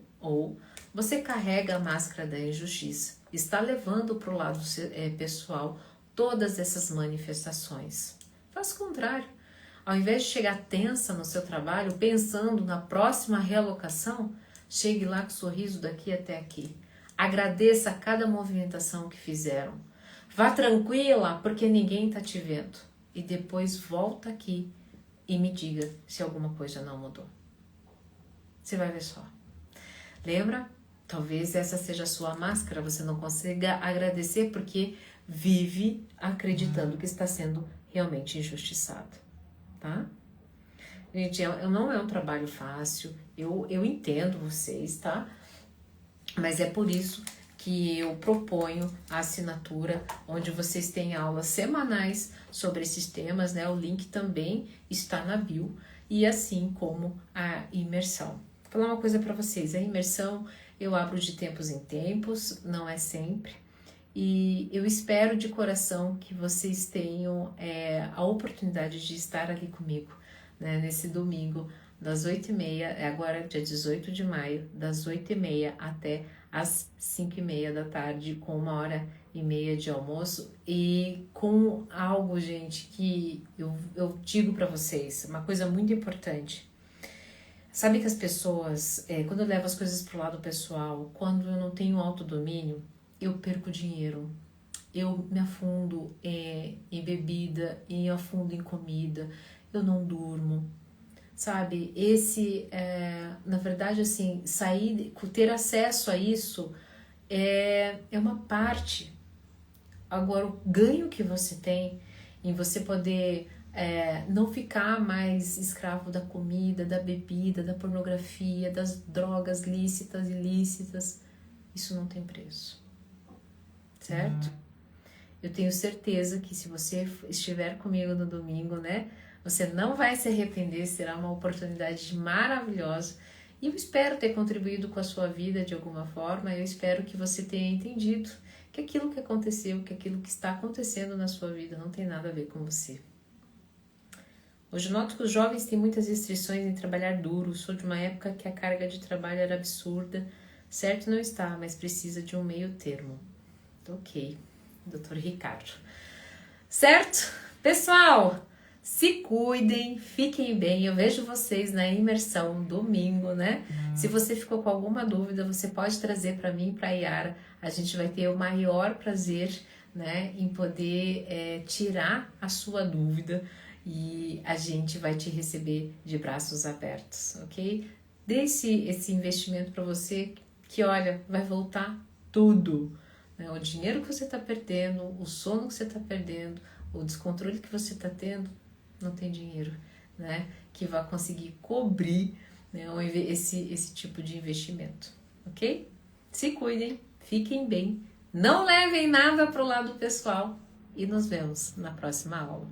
S1: você carrega a máscara da injustiça, está levando para o lado pessoal todas essas manifestações. Faça o contrário. Ao invés de chegar tensa no seu trabalho, pensando na próxima realocação, chegue lá com sorriso daqui até aqui. Agradeça a cada movimentação que fizeram. Vá tranquila, porque ninguém está te vendo. E depois volta aqui e me diga se alguma coisa não mudou. Você vai ver só. Lembra? Talvez essa seja a sua máscara, você não consiga agradecer porque vive acreditando que está sendo realmente injustiçado, tá? Gente, não é um trabalho fácil, eu entendo vocês, tá? Mas é por isso que eu proponho a assinatura, onde vocês têm aulas semanais sobre esses temas, né? O link também está na bio, e assim como a imersão. Vou falar uma coisa para vocês, a imersão eu abro de tempos em tempos, não é sempre, e eu espero de coração que vocês tenham a oportunidade de estar ali comigo, né, nesse domingo, das 8h30, agora dia 18 de maio, das 8h30 até às 5h30 da tarde, com 1h30 de almoço, e com algo, gente, que eu digo para vocês, uma coisa muito importante. Sabe que as pessoas, quando eu levo as coisas pro lado pessoal, quando eu não tenho autodomínio, eu perco dinheiro. Eu me afundo em bebida, eu afundo em comida, eu não durmo. Sabe, na verdade, assim, ter acesso a isso é uma parte. Agora, o ganho que você tem em você poder não ficar mais escravo da comida, da bebida, da pornografia, das drogas lícitas e ilícitas, isso não tem preço, certo? Eu tenho certeza que se você estiver comigo no domingo, né, você não vai se arrepender, será uma oportunidade maravilhosa. E eu espero ter contribuído com a sua vida de alguma forma, eu espero que você tenha entendido que aquilo que aconteceu, que aquilo que está acontecendo na sua vida não tem nada a ver com você. Hoje noto que os jovens têm muitas restrições em trabalhar duro. Sou de uma época que a carga de trabalho era absurda. Certo não está, mas precisa de um meio termo. Ok, Dr. Ricardo. Certo? Pessoal, se cuidem, fiquem bem. Eu vejo vocês na imersão domingo, né? Se você ficou com alguma dúvida, você pode trazer para mim, para a Yara. A gente vai ter o maior prazer, né, em poder tirar a sua dúvida. E a gente vai te receber de braços abertos, ok? Dê esse investimento para você que, olha, vai voltar tudo. Né? O dinheiro que você está perdendo, o sono que você está perdendo, o descontrole que você está tendo, não tem dinheiro, né? Que vai conseguir cobrir, né, esse tipo de investimento, ok? Se cuidem, fiquem bem, não levem nada para o lado pessoal e nos vemos na próxima aula.